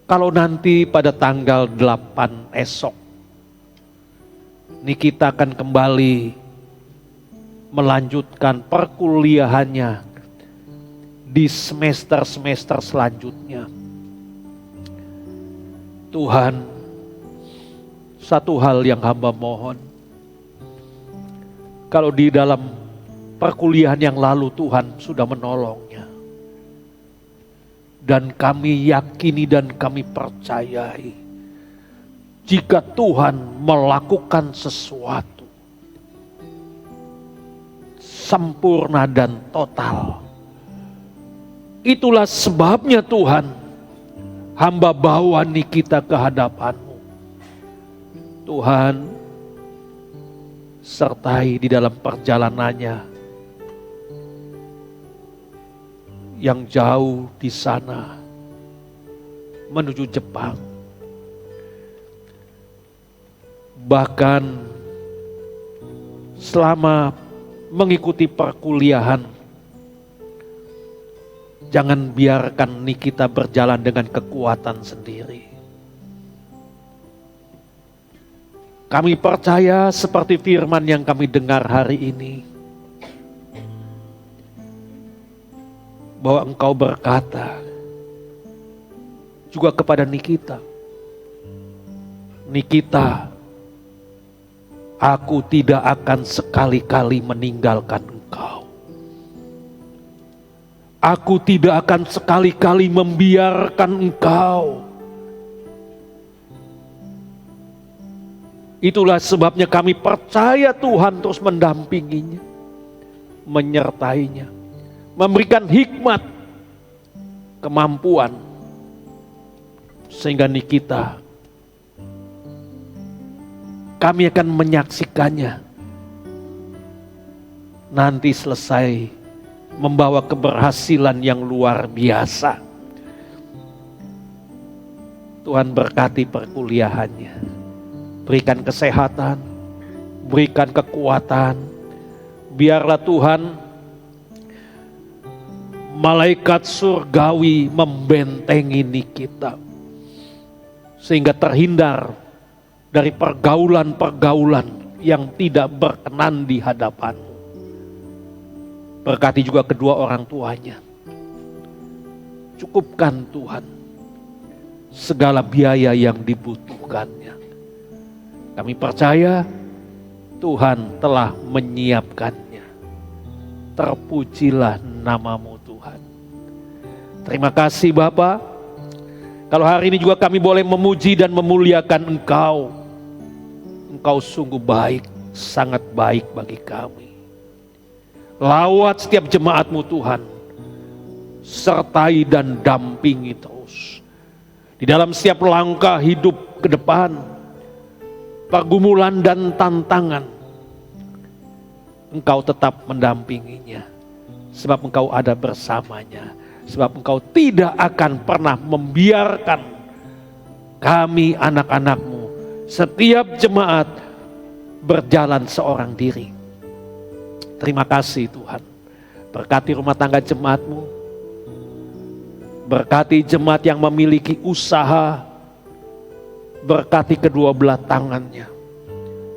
F: Kalau nanti pada tanggal 8 esok, Nikita akan kembali melanjutkan perkuliahannya di semester-semester selanjutnya. Tuhan, satu hal yang hamba mohon, kalau di dalam perkuliahan yang lalu Tuhan sudah menolongnya, dan kami yakini dan kami percayai, jika Tuhan melakukan sesuatu sempurna dan total, itulah sebabnya Tuhan, hamba bawa Nikita ke hadapan-Mu. Tuhan, sertai di dalam perjalanannya yang jauh di sana menuju Jepang. Bahkan selama mengikuti perkuliahan, jangan biarkan Nikita berjalan dengan kekuatan sendiri. Kami percaya seperti firman yang kami dengar hari ini, bahwa Engkau berkata juga kepada Nikita, Nikita, aku tidak akan sekali-kali meninggalkan engkau. Aku tidak akan sekali-kali membiarkan engkau. Itulah sebabnya kami percaya Tuhan terus mendampinginya, menyertainya, memberikan hikmat, kemampuan, sehingga Nikita, kami akan menyaksikannya nanti selesai membawa keberhasilan yang luar biasa. Tuhan berkati perkuliahannya, berikan kesehatan, berikan kekuatan. Biarlah Tuhan, malaikat surgawi membentengi Nikita, sehingga terhindar dari pergaulan-pergaulan yang tidak berkenan di hadapan-Mu. Berkati juga kedua orang tuanya. Cukupkan Tuhan segala biaya yang dibutuhkannya. Kami percaya Tuhan telah menyiapkannya. Terpujilah nama-Mu Tuhan. Terima kasih Bapa. Kalau hari ini juga kami boleh memuji dan memuliakan Engkau. Engkau sungguh baik, sangat baik bagi kami. Lawat setiap jemaat-Mu Tuhan. Sertai dan dampingi terus. Di dalam setiap langkah hidup ke depan, pergumulan dan tantangan, Engkau tetap mendampinginya. Sebab Engkau ada bersamanya. Sebab Engkau tidak akan pernah membiarkan kami anak-anak-Mu, setiap jemaat berjalan seorang diri. Terima kasih Tuhan. Berkati rumah tangga jemaat-Mu. Berkati jemaat yang memiliki usaha. Berkati kedua belah tangannya.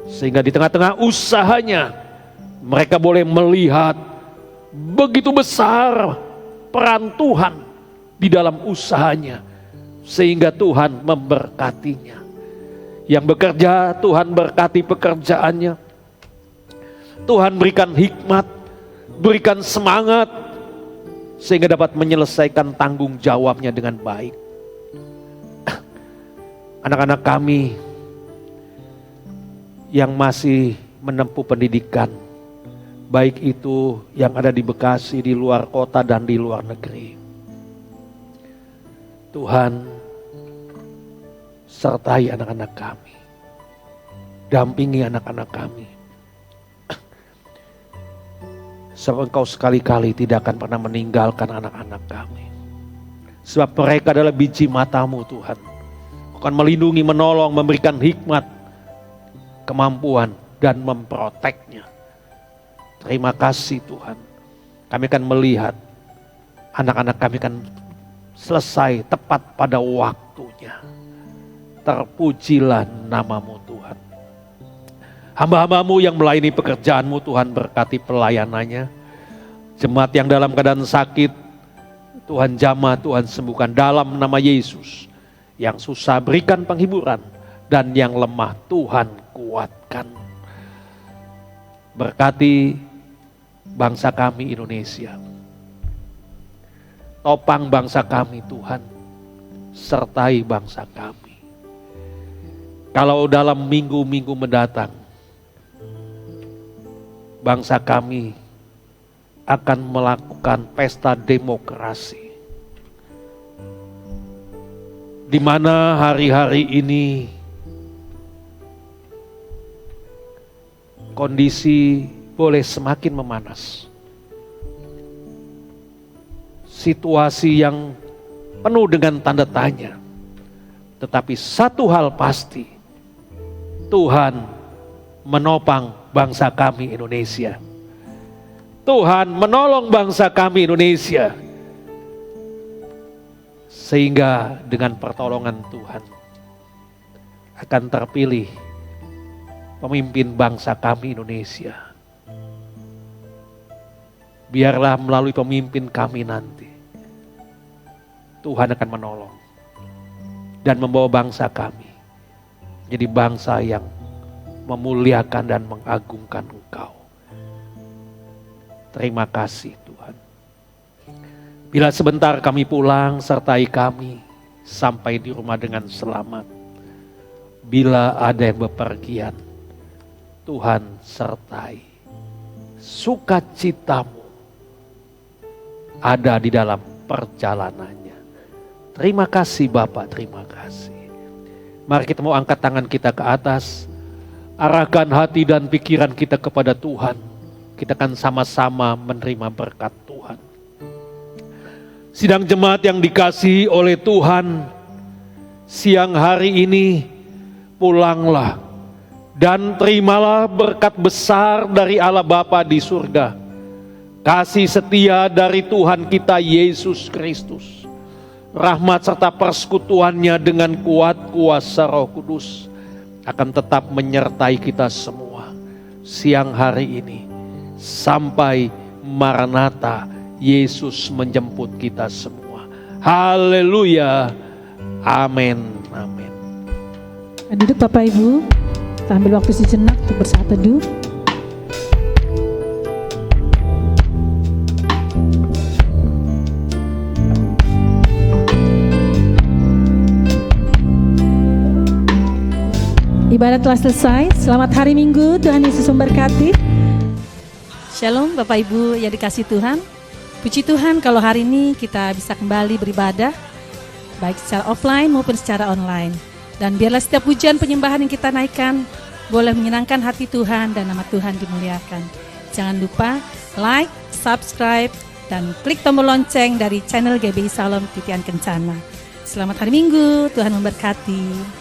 F: Sehingga di tengah-tengah usahanya, mereka boleh melihat begitu besar peran Tuhan di dalam usahanya. Sehingga Tuhan memberkatinya. Yang bekerja, Tuhan berkati pekerjaannya. Tuhan berikan hikmat, berikan semangat, sehingga dapat menyelesaikan tanggung jawabnya dengan baik. Anak-anak kami yang masih menempuh pendidikan baik itu yang ada di Bekasi, di luar kota dan di luar negeri. Tuhan, sertai anak-anak kami, dampingi anak-anak kami. Sebab Engkau sekali-kali tidak akan pernah meninggalkan anak-anak kami. Sebab mereka adalah biji mata-Mu Tuhan. Akan melindungi, menolong, memberikan hikmat, kemampuan, dan memproteknya. Terima kasih Tuhan. Kami akan melihat anak-anak kami akan selesai tepat pada waktunya. Terpujilah nama-Mu Tuhan. Hamba-hamba-Mu yang melayani pekerjaan-Mu Tuhan, berkati pelayanannya. Jemaat yang dalam keadaan sakit, Tuhan jamah, Tuhan sembuhkan dalam nama Yesus. Yang susah berikan penghiburan, dan yang lemah Tuhan kuatkan. Berkati bangsa kami Indonesia. Topang bangsa kami Tuhan, sertai bangsa kami. Kalau dalam minggu-minggu mendatang, bangsa kami akan melakukan pesta demokrasi, di mana hari-hari ini kondisi boleh semakin memanas. Situasi yang penuh dengan tanda tanya. Tetapi satu hal pasti, Tuhan menopang bangsa kami Indonesia. Tuhan menolong bangsa kami Indonesia. Sehingga dengan pertolongan Tuhan akan terpilih pemimpin bangsa kami Indonesia. Biarlah melalui pemimpin kami nanti, Tuhan akan menolong dan membawa bangsa kami jadi bangsa yang memuliakan dan mengagungkan Engkau. Terima kasih Tuhan. Bila sebentar kami pulang, sertai kami sampai di rumah dengan selamat. Bila ada yang bepergian, Tuhan sertai. Sukacitamu ada di dalam perjalanannya. Terima kasih Bapak, terima kasih. Mari kita mau angkat tangan kita ke atas. Arahkan hati dan pikiran kita kepada Tuhan. Kita akan sama-sama menerima berkat Tuhan. Sidang jemaat yang dikasihi oleh Tuhan, siang hari ini pulanglah dan terimalah berkat besar dari Allah Bapa di surga. Kasih setia dari Tuhan kita Yesus Kristus. Rahmat serta persekutuannya dengan kuat kuasa Roh Kudus akan tetap menyertai kita semua siang hari ini. Sampai Maranatha, Yesus menjemput kita semua. Haleluya. Amin. Amin.
C: Duduk Bapak Ibu, kita ambil waktu sejenak untuk bersaat teduh. Ibadat telah selesai. Selamat hari Minggu, Tuhan Yesus memberkati. Shalom Bapak Ibu yang dikasih Tuhan. Puji Tuhan kalau hari ini kita bisa kembali beribadah, baik secara offline maupun secara online. Dan biarlah setiap pujian penyembahan yang kita naikkan boleh menyenangkan hati Tuhan dan nama Tuhan dimuliakan. Jangan lupa like, subscribe, dan klik tombol lonceng dari channel GBI Salom Titian Kencana. Selamat hari Minggu, Tuhan memberkati.